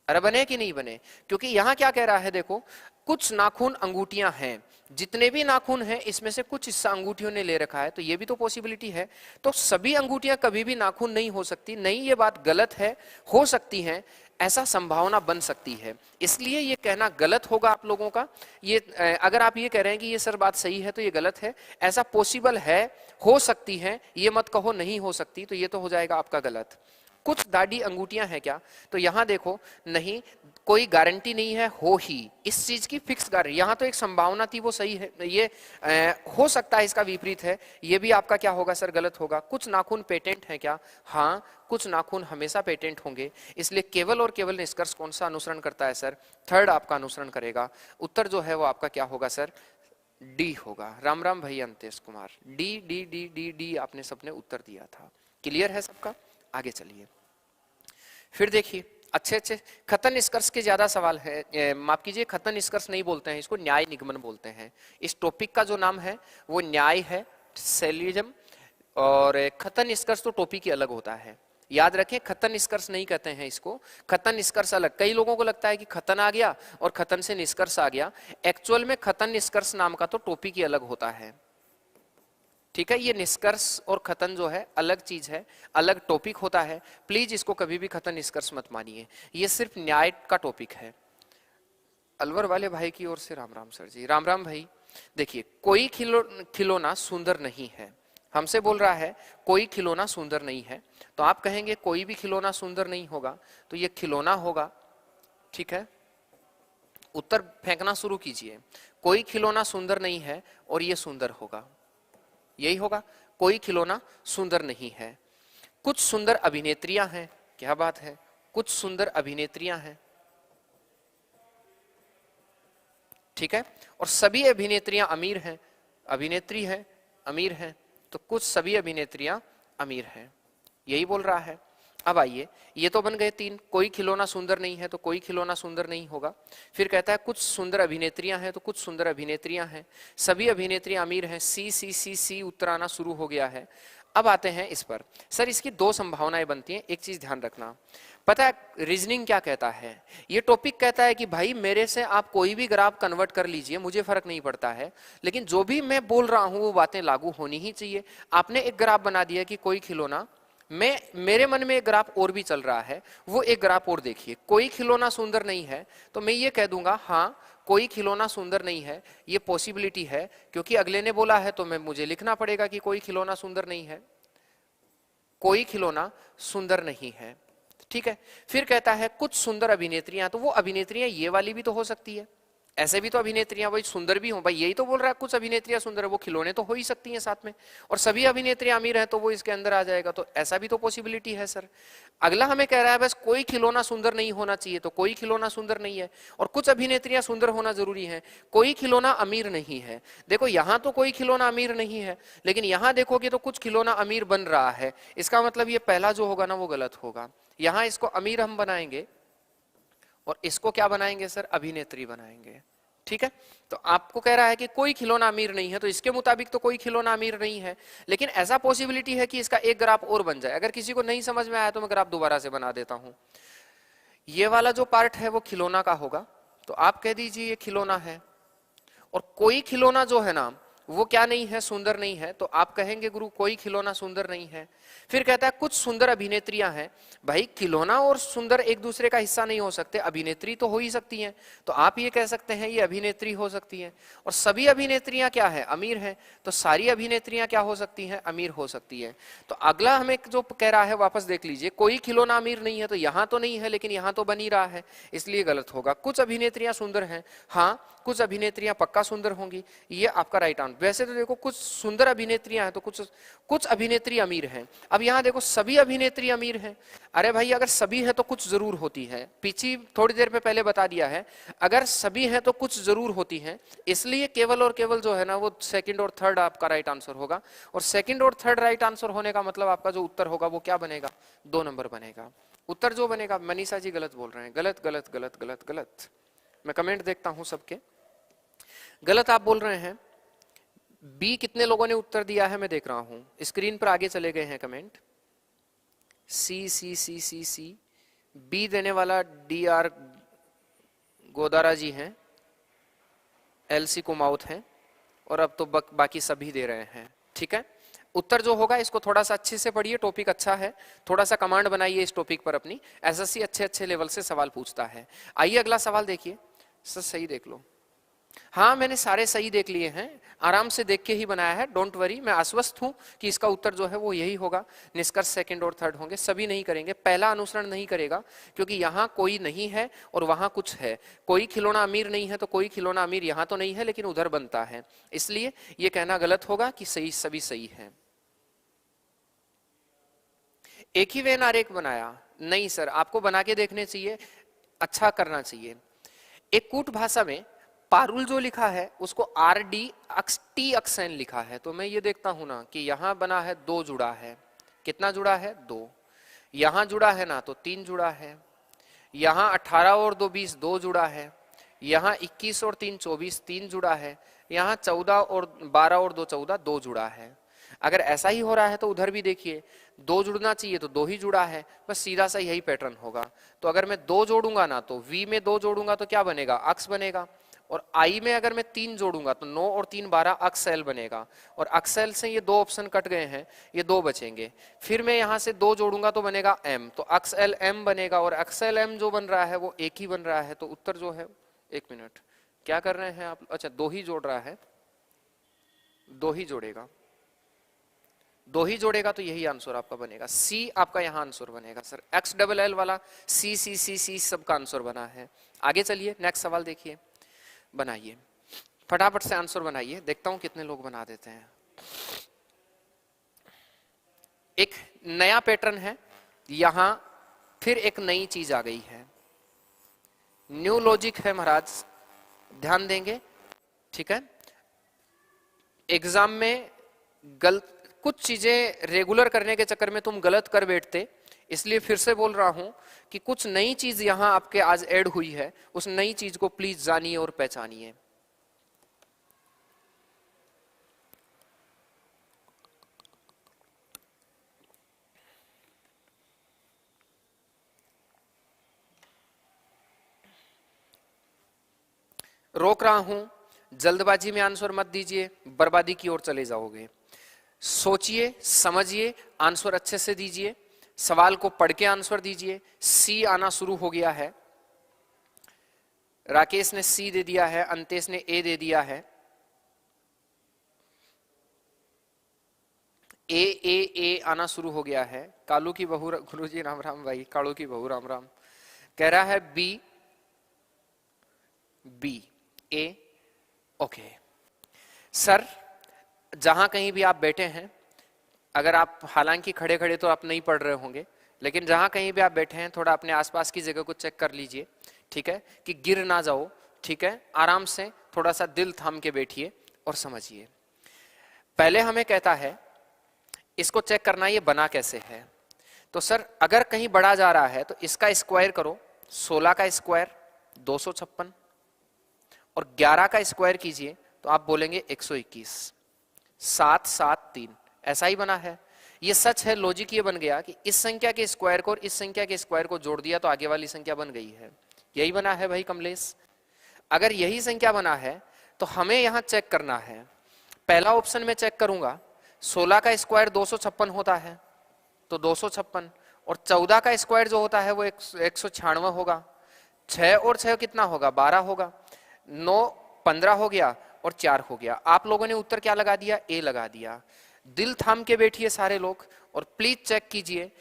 अरे बने कि नहीं बने? क्योंकि यहां क्या कह रहा है, देखो कुछ नाखून अंगूठियां हैं, जितने भी नाखून हैं इसमें से कुछ हिस्सा अंगूठियों ने ले रखा है, तो ये भी तो पॉसिबिलिटी है। तो सभी अंगूठियां कभी भी नाखून नहीं हो सकती, नहीं ये बात गलत है, हो सकती हैं, ऐसा संभावना बन सकती है। इसलिए ये कहना गलत होगा आप लोगों का। ये अगर आप ये कह रहे हैं कि ये सर बात सही है तो ये गलत है, ऐसा पॉसिबल है, हो सकती है, ये मत कहो नहीं हो सकती, तो ये तो हो जाएगा आपका गलत। कुछ दाढ़ी अंगूठियां हैं क्या, तो यहां देखो नहीं, कोई गारंटी नहीं है हो ही, इस चीज की फिक्स गारंटी, यहां तो एक संभावना थी वो सही है, ये हो सकता है इसका विपरीत है, ये भी आपका क्या होगा सर, गलत होगा। कुछ नाखून पेटेंट है क्या, हाँ कुछ नाखून हमेशा पेटेंट होंगे, इसलिए केवल और केवल निष्कर्ष कौन सा अनुसरण करता है सर, थर्ड आपका अनुसरण करेगा। उत्तर जो है वो आपका क्या होगा सर, डी होगा। राम राम भैया Antesh Kumar, D D D D D आपने सबने उत्तर दिया था। क्लियर है सबका? आगे चलिए, फिर देखिए अच्छे अच्छे खतन निष्कर्ष के ज्यादा सवाल है, माफ कीजिए खतन निष्कर्ष नहीं बोलते हैं इसको, न्याय निगमन बोलते हैं। इस टॉपिक का जो नाम है वो न्याय है, सेलिज्म, और खतन निष्कर्ष तो टॉपिक ही अलग होता है। याद रखें, खतन निष्कर्ष नहीं कहते हैं इसको, खतन निष्कर्ष अलग। कई लोगों को लगता है कि खतन आ गया और खतन से निष्कर्ष आ गया, एक्चुअल में खतन निष्कर्ष नाम का तो टॉपिक ही अलग होता है। ठीक है, ये निष्कर्ष और खतन जो है अलग चीज है, अलग टॉपिक होता है। प्लीज इसको कभी भी खतन निष्कर्ष मत मानिए, ये सिर्फ न्याय का टॉपिक है। अलवर वाले भाई की ओर से राम राम सर जी, राम राम भाई। देखिए कोई खिलौना सुंदर नहीं है, हमसे बोल रहा है कोई खिलौना सुंदर नहीं है, तो आप कहेंगे कोई भी खिलौना सुंदर नहीं होगा, तो ये खिलौना होगा। ठीक है, उत्तर फेंकना शुरू कीजिए। कोई खिलौना सुंदर नहीं है और ये सुंदर होगा, यही होगा। कोई खिलौना सुंदर नहीं है। कुछ सुंदर अभिनेत्रियां हैं, क्या बात है, कुछ सुंदर अभिनेत्रियां हैं। ठीक है, और सभी अभिनेत्रियां अमीर हैं, अभिनेत्री है अमीर हैं, तो कुछ सभी अभिनेत्रियां अमीर हैं, यही बोल रहा है। अब आइए, ये तो बन गए तीन, कोई खिलौना सुंदर नहीं है तो कोई खिलौना सुंदर नहीं होगा। फिर कहता है कुछ सुंदर अभिनेत्रियां हैं तो कुछ सुंदर अभिनेत्रियां हैं, सभी अभिनेत्रियां अमीर हैं, सी सी सी सी उत्तर आना शुरू हो गया है। अब आते हैं इस पर, सर इसकी दो संभावनाएं बनती हैं। एक चीज ध्यान रखना, पता है रीजनिंग क्या कहता है, ये टॉपिक कहता है कि भाई मेरे से आप कोई भी ग्राफ कन्वर्ट कर लीजिए, मुझे फर्क नहीं पड़ता है, लेकिन जो भी मैं बोल रहा हूं वो बातें लागू होनी ही चाहिए। आपने एक ग्राफ बना दिया कि कोई खिलौना, मैं मेरे मन में एक ग्राफ और भी चल रहा है, वो एक ग्राफ और देखिए, कोई खिलौना सुंदर नहीं है, तो मैं ये कह दूंगा हाँ कोई खिलौना सुंदर नहीं है, ये पॉसिबिलिटी है, क्योंकि अगले ने बोला है तो मैं मुझे लिखना पड़ेगा कि कोई खिलौना सुंदर नहीं है, कोई खिलौना सुंदर नहीं है। ठीक है, फिर कहता है कुछ सुंदर अभिनेत्रियां, तो वो अभिनेत्रियां ये वाली भी तो हो सकती है, ऐसे भी तो अभिनेत्रियां भाई सुंदर भी हो, भाई यही तो बोल रहा है, कुछ अभिनेत्रियां सुंदर है, वो खिलौने तो हो ही सकती हैं साथ में, और सभी अभिनेत्रियां अमीर हैं तो वो इसके अंदर आ जाएगा, तो ऐसा भी तो पॉसिबिलिटी है सर। अगला हमें कह रहा है बस कोई खिलौना सुंदर नहीं होना चाहिए, तो कोई खिलौना सुंदर नहीं है, और कुछ अभिनेत्रियां सुंदर होना जरूरी है, कोई खिलौना अमीर नहीं है। देखो यहां तो कोई खिलौना अमीर नहीं है, लेकिन यहां देखोगे तो कुछ खिलौना अमीर बन रहा है, इसका मतलब ये पहला जो होगा ना वो गलत होगा। यहां इसको अमीर हम बनाएंगे और इसको क्या बनाएंगे सर, अभिनेत्री बनाएंगे। ठीक है, तो आपको कह रहा है कि कोई खिलौना अमीर नहीं है, तो इसके मुताबिक तो कोई खिलौना अमीर नहीं है, लेकिन ऐसा पॉसिबिलिटी है कि इसका एक ग्राफ और बन जाए। अगर किसी को नहीं समझ में आया तो मैं ग्राफ दोबारा से बना देता हूं। ये वाला जो पार्ट है वो खिलौना का होगा, तो आप कह दीजिए ये खिलौना है, और कोई खिलौना जो है ना वो क्या नहीं है, सुंदर नहीं है, तो आप कहेंगे गुरु कोई खिलौना सुंदर नहीं है। फिर कहता है कुछ सुंदर अभिनेत्रियां हैं, भाई खिलौना और सुंदर एक दूसरे का हिस्सा नहीं हो सकते, अभिनेत्री तो हो ही सकती हैं, तो आप ये कह सकते हैं ये अभिनेत्री हो सकती हैं। और सभी अभिनेत्रियां क्या है, अमीर हैं, तो सारी अभिनेत्रियां क्या हो सकती हैं, अमीर हो सकती है। तो अगला हमें जो कह रहा है वापस देख लीजिए, कोई खिलौना अमीर नहीं है, तो यहां तो नहीं है लेकिन यहां तो बन ही रहा है, इसलिए गलत होगा। कुछ अभिनेत्रियां सुंदर हैं, हाँ कुछ अभिनेत्रियां पक्का सुंदर होंगी, ये आपका राइट आंसर। वैसे तो देखो कुछ सुंदर अभिनेत्रियां हैं तो कुछ अभिनेत्री अमीर हैं। अब यहां देखो सभी अभिनेत्री अमीर हैं, अरे भाई अगर सभी हैं तो कुछ जरूर होती है, पीछे थोड़ी देर पे पहले बता दिया है, अगर सभी हैं तो कुछ जरूर होती है, इसलिए केवल और केवल जो है ना वो सेकंड और थर्ड आपका राइट आंसर होगा। और सेकंड और थर्ड राइट आंसर होने का मतलब आपका जो उत्तर होगा वो क्या बनेगा, 2 नंबर बनेगा। उत्तर जो बनेगा, मनीषा जी गलत बोल रहे हैं, गलत गलत गलत गलत गलत। मैं कमेंट देखता हूं सबके, गलत आप बोल रहे हैं। बी कितने लोगों ने उत्तर दिया है मैं देख रहा हूं, स्क्रीन पर आगे चले गए हैं कमेंट। सी सी सी सी सी बी देने वाला डी आर गोदारा जी हैं, एल सी कुमाउथ हैं, और अब तो बाकी सभी दे रहे हैं। ठीक है, उत्तर जो होगा इसको थोड़ा सा अच्छे से पढ़िए, टॉपिक अच्छा है, थोड़ा सा कमांड बनाइए इस टॉपिक पर अपनी, एसएससी अच्छे अच्छे लेवल से सवाल पूछता है। आइए अगला सवाल देखिए सर, सही देख लो। हाँ मैंने सारे सही देख लिए हैं, आराम से देख के ही बनाया है, डोंट वरी, मैं आश्वस्त हूं कि इसका उत्तर जो है वो यही होगा। निष्कर्ष सेकंड और थर्ड होंगे, सभी नहीं करेंगे, पहला अनुसरण नहीं करेगा, क्योंकि यहाँ कोई नहीं है और वहां कुछ है। कोई खिलौना अमीर नहीं है तो कोई खिलौना अमीर यहाँ तो नहीं है लेकिन उधर बनता है, इसलिए ये कहना गलत होगा कि सही सभी सही है। एक ही वेन आरेख बनाया, नहीं सर आपको बना के देखने चाहिए, अच्छा करना चाहिए। एक कूट भाषा में पारुल जो लिखा है उसको आर डी टी अक्सेन लिखा है, तो मैं ये देखता हूं ना कि यहां बना है 2 जुड़ा है, कितना जुड़ा है 2, यहां जुड़ा है ना तो 3 जुड़ा है, यहां 18 और 2 20 2 जुड़ा है, यहां 21 और 3 24 3 जुड़ा है, यहां 14 और 12 और 2 14 2 जुड़ा है। अगर ऐसा ही हो रहा है तो उधर भी देखिए 2 जुड़ना चाहिए तो 2 ही जुड़ा है, बस सीधा सा यही पैटर्न होगा। तो अगर मैं 2 जोड़ूंगा ना तो V में 2 जोड़ूंगा तो क्या बनेगा, अक्स बनेगा, और आई में अगर मैं 3 जोड़ूंगा तो 9 और 3 12 अक्सेल बनेगा, और अक्सेल से ये 2 ऑप्शन कट गए हैं, ये 2 बचेंगे। फिर मैं यहां से 2 जोड़ूंगा तो बनेगा एम, तो अक्सेल एम बनेगा, और अक्सेल एम जो बन रहा है वो एक ही बन रहा है, तो उत्तर जो है, एक मिनट क्या कर रहे हैं आप, अच्छा 2 ही जोड़ रहा है, 2 ही जोड़ेगा, 2 ही जोड़ेगा तो यही आंसर आपका बनेगा, सी आपका यहाँ आंसर बनेगा सर। एक्स डबल एल वाला सी सी सी सी सबका आंसर बना है। आगे चलिए नेक्स्ट सवाल देखिए, बनाइए फटाफट से आंसर बनाइए, देखता हूं कितने लोग बना देते हैं। एक नया पैटर्न है, यहां फिर एक नई चीज आ गई है, न्यू लॉजिक है महाराज, ध्यान देंगे। ठीक है, एग्जाम में कुछ चीजें रेगुलर करने के चक्कर में तुम गलत कर बैठते, इसलिए फिर से बोल रहा हूं कि कुछ नई चीज यहां आपके आज ऐड हुई है, उस नई चीज को प्लीज जानिए और पहचानिए। रोक रहा हूं, जल्दबाजी में आंसर मत दीजिए, बर्बादी की ओर चले जाओगे। सोचिए समझिए, आंसर अच्छे से दीजिए, सवाल को पढ़ के आंसर दीजिए। सी आना शुरू हो गया है, राकेश ने सी दे दिया है, अंतेश ने ए दे दिया है, ए आना शुरू हो गया है। कालू की बहू, गुरुजी राम राम भाई, कालू की बहू राम राम, कह रहा है बी, बी ए। ओके सर, जहां कहीं भी आप बैठे हैं, अगर आप, हालांकि खड़े खड़े तो आप नहीं पढ़ रहे होंगे, लेकिन जहां कहीं भी आप बैठे हैं थोड़ा अपने आसपास की जगह को चेक कर लीजिए, ठीक है, कि गिर ना जाओ, ठीक है। आराम से थोड़ा सा दिल थाम के बैठिए और समझिए। पहले हमें कहता है इसको चेक करना ये बना कैसे है। तो सर अगर कहीं बढ़ा जा रहा है तो इसका स्क्वायर करो, 16 का स्क्वायर 256, और 11 का स्क्वायर कीजिए तो आप बोलेंगे 121, 7 7 3, ऐसा ही बना है। ये सच है, लॉजिक ये बन गया कि इस संख्या के स्क्वायर को और इस संख्या के स्क्वायर को जोड़ दिया तो आगे वाली संख्या बन गई है। यही बना है भाई कमलेश। अगर यही संख्या बना है तो हमें यहां चेक करना है। पहला ऑप्शन में चेक करूंगा, 16 का स्क्वायर 256 होता है तो 256, और 14 का स्क्वायर जो होता है वो 196 होगा। 6 और 6 कितना होगा, 12 होगा। 9 15 हो गया और 4 हो गया। आप लोगों ने उत्तर क्या लगा दिया, ए लगा दिया। दिल थाम के बैठिए सारे लोग और प्लीज चेक कीजिए,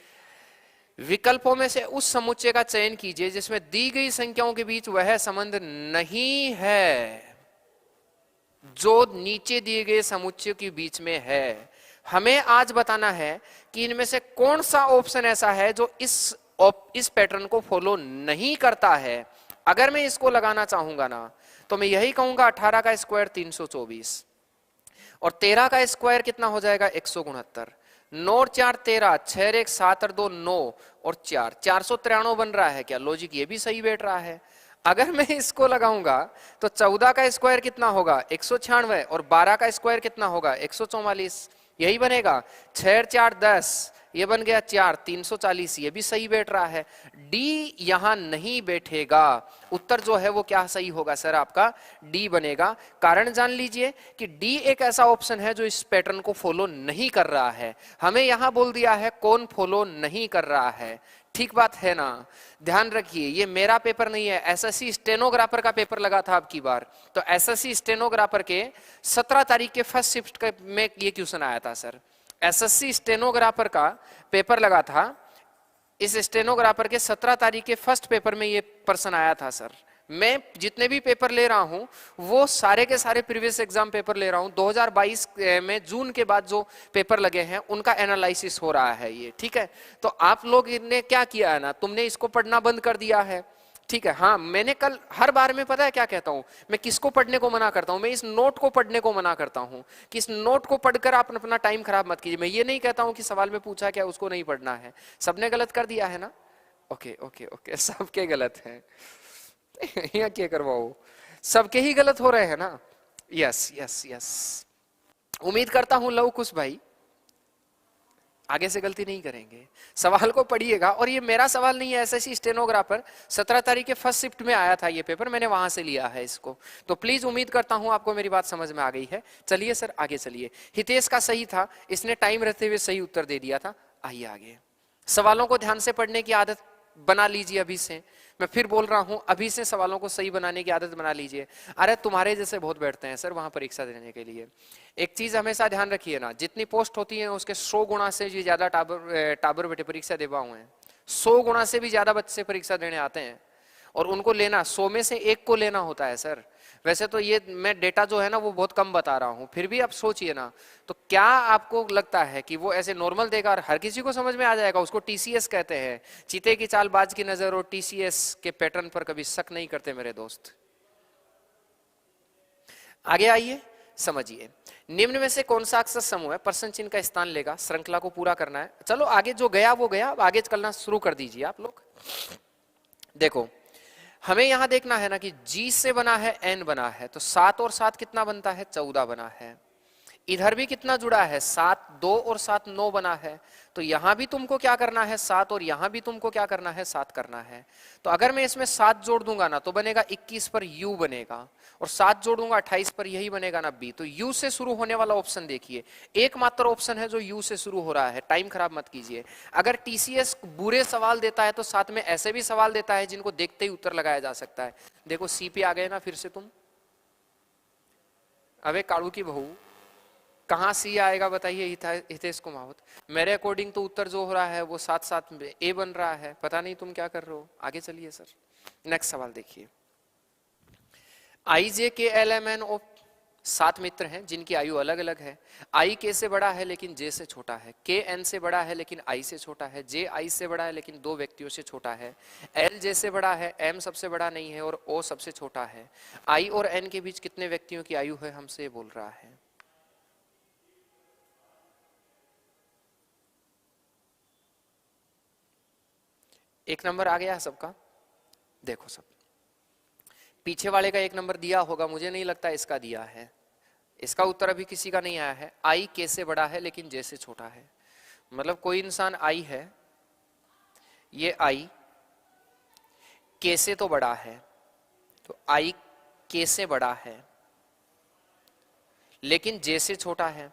विकल्पों में से उस समुच्चय का चयन कीजिए जिसमें दी गई संख्याओं के बीच वह संबंध नहीं है जो नीचे दिए गए समुच्चय के बीच में है। हमें आज बताना है कि इनमें से कौन सा ऑप्शन ऐसा है जो इस पैटर्न को फॉलो नहीं करता है। अगर मैं इसको लगाना चाहूंगा ना तो मैं यही कहूंगा 18 का स्क्वायर 324, और 13 का स्क्वायर कितना हो जाएगा 169, 9 और 4 13, 6 और 1 7 और 2 9 और 4 493 बन रहा है क्या? लॉजिक ये भी सही बैठ रहा है। अगर मैं इसको लगाऊंगा तो 14 का स्क्वायर कितना होगा 196, और 12 का स्क्वायर कितना होगा 144, यही बनेगा। 6 और 4 10, ये बन गया 4 340, ये भी सही बैठ रहा है। डी यहां नहीं बैठेगा। उत्तर जो है वो क्या सही होगा सर, आपका डी बनेगा। कारण जान लीजिए कि डी एक ऐसा ऑप्शन है जो इस पैटर्न को फॉलो नहीं कर रहा है। हमें यहां बोल दिया है कौन फॉलो नहीं कर रहा है। ठीक बात है ना? ध्यान रखिए, ये मेरा पेपर नहीं है, एसएससी स्टेनोग्राफर का पेपर लगा था अब की बार। तो एसएससी स्टेनोग्राफर के 17 तारीख के फर्स्ट शिफ्ट में ये क्वेश्चन आया था सर। एसएससी स्टेनोग्राफर का पेपर लगा था, इस स्टेनोग्राफर के 17 तारीख के फर्स्ट पेपर में ये प्रश्न आया था सर। मैं जितने भी पेपर ले रहा हूं वो सारे के सारे प्रीवियस एग्जाम पेपर ले रहा हूं। 2022 में जून के बाद जो पेपर लगे हैं उनका एनालिसिस हो रहा है ये, ठीक है। तो आप लोग ने क्या किया है ना, तुमने इसको पढ़ना बंद कर दिया है, ठीक है। हाँ, मैंने कल हर बार में पता है क्या कहता हूं, मैं किसको पढ़ने को मना करता हूं, मैं इस नोट को पढ़ने को मना करता हूं कि इस नोट को पढ़कर आप अपना टाइम खराब मत कीजिए। मैं ये नहीं कहता हूं कि सवाल में पूछा क्या उसको नहीं पढ़ना है। सबने गलत कर दिया है ना? ओके ओके ओके, सबके गलत है। यहाँ क्या करवाओ, सबके ही गलत हो रहे हैं ना? यस यस यस, उम्मीद करता हूं लव कुश भाई आगे से गलती नहीं करेंगे। सवाल को पढ़िएगा, और ये मेरा सवाल नहीं है, एसएससी स्टेनोग्राफर 17 तारीख के फर्स्ट शिफ्ट में आया था ये पेपर, मैंने वहां से लिया है इसको। तो प्लीज उम्मीद करता हूं आपको मेरी बात समझ में आ गई है। चलिए सर आगे चलिए। हितेश का सही था, इसने टाइम रहते हुए सही उत्तर दे दिया था। आइए आगे, सवालों को ध्यान से पढ़ने की आदत बना लीजिए अभी से। मैं फिर बोल रहा हूं, अभी से सवालों को सही बनाने की आदत बना लीजिए। अरे तुम्हारे जैसे बहुत बैठते हैं सर वहां परीक्षा देने के लिए। एक चीज हमेशा ध्यान रखिए ना, जितनी पोस्ट होती है उसके 100 गुना से भी ज्यादा टाबर बेटे परीक्षा देवा हुए हैं। 100 गुना से भी ज्यादा बच्चे परीक्षा देने आते हैं, और उनको लेना 100 में से 1 को लेना होता है सर। वैसे तो ये मैं डेटा जो है ना वो बहुत कम बता रहा हूं, फिर भी आप सोचिए ना, तो क्या आपको लगता है कि वो ऐसे नॉर्मल देगा और हर किसी को समझ में आ जाएगा? उसको टीसीएस कहते हैं, चीते की चाल बाज की नजर, और टीसीएस के पैटर्न पर कभी शक नहीं करते मेरे दोस्त। आगे आइए, समझिए। निम्न में से कौन सा अक्षर समूह है प्रश्न चिन्ह का स्थान लेगा? श्रृंखला को पूरा करना है। चलो आगे जो गया वो गया, अब आगे चलना शुरू कर दीजिए आप लोग। देखो, हमें यहां देखना है ना कि G से बना है N बना है, तो 7 और 7 कितना बनता है 14 बना है। इधर भी कितना जुड़ा है 7, 2 और 7 9 बना है। तो यहां भी तुमको क्या करना है 7, और यहां भी तुमको क्या करना है 7 करना है। तो अगर मैं इसमें 7 जोड़ दूंगा ना तो बनेगा 21 पर U बनेगा, और 7 जोड़ दूंगा 28 पर यही बनेगा ना B। तो U से शुरू होने वाला ऑप्शन देखिए, एकमात्र ऑप्शन है जो U से शुरू हो रहा है। टाइम खराब मत कीजिए। अगर TCS बुरे सवाल देता है तो साथ में ऐसे भी सवाल देता है जिनको देखते ही उत्तर लगाया जा सकता है। देखो C पे आ गए ना फिर से तुम। अबे काड़ू की बहू, कहां सी आएगा बताइए हितेश कुमावत? मेरे अकॉर्डिंग तो उत्तर जो हो रहा है वो 7 7 ए बन रहा है। पता नहीं तुम क्या कर रहे हो। आगे चलिए सर, नेक्स्ट सवाल देखिए। आई जे के एल एम एन ओ 7 मित्र हैं जिनकी आयु अलग अलग है। आई के से बड़ा है लेकिन जे से छोटा है, के एन से बड़ा है लेकिन आई से छोटा है, जे आई से बड़ा है लेकिन 2 व्यक्तियों से छोटा है, एल जे से बड़ा है, एम सबसे बड़ा नहीं है और ओ सबसे छोटा है। आई और एन के बीच कितने व्यक्तियों की आयु है हमसे बोल रहा है। एक नंबर आ गया सबका। देखो सब, पीछे वाले का एक नंबर दिया होगा, मुझे नहीं लगता इसका दिया है। इसका उत्तर अभी किसी का नहीं आया है। आई के से बड़ा है लेकिन जे से छोटा है। मतलब कोई इंसान आई है, ये आई के से तो बड़ा है, तो आई के से बड़ा है लेकिन जे से छोटा है।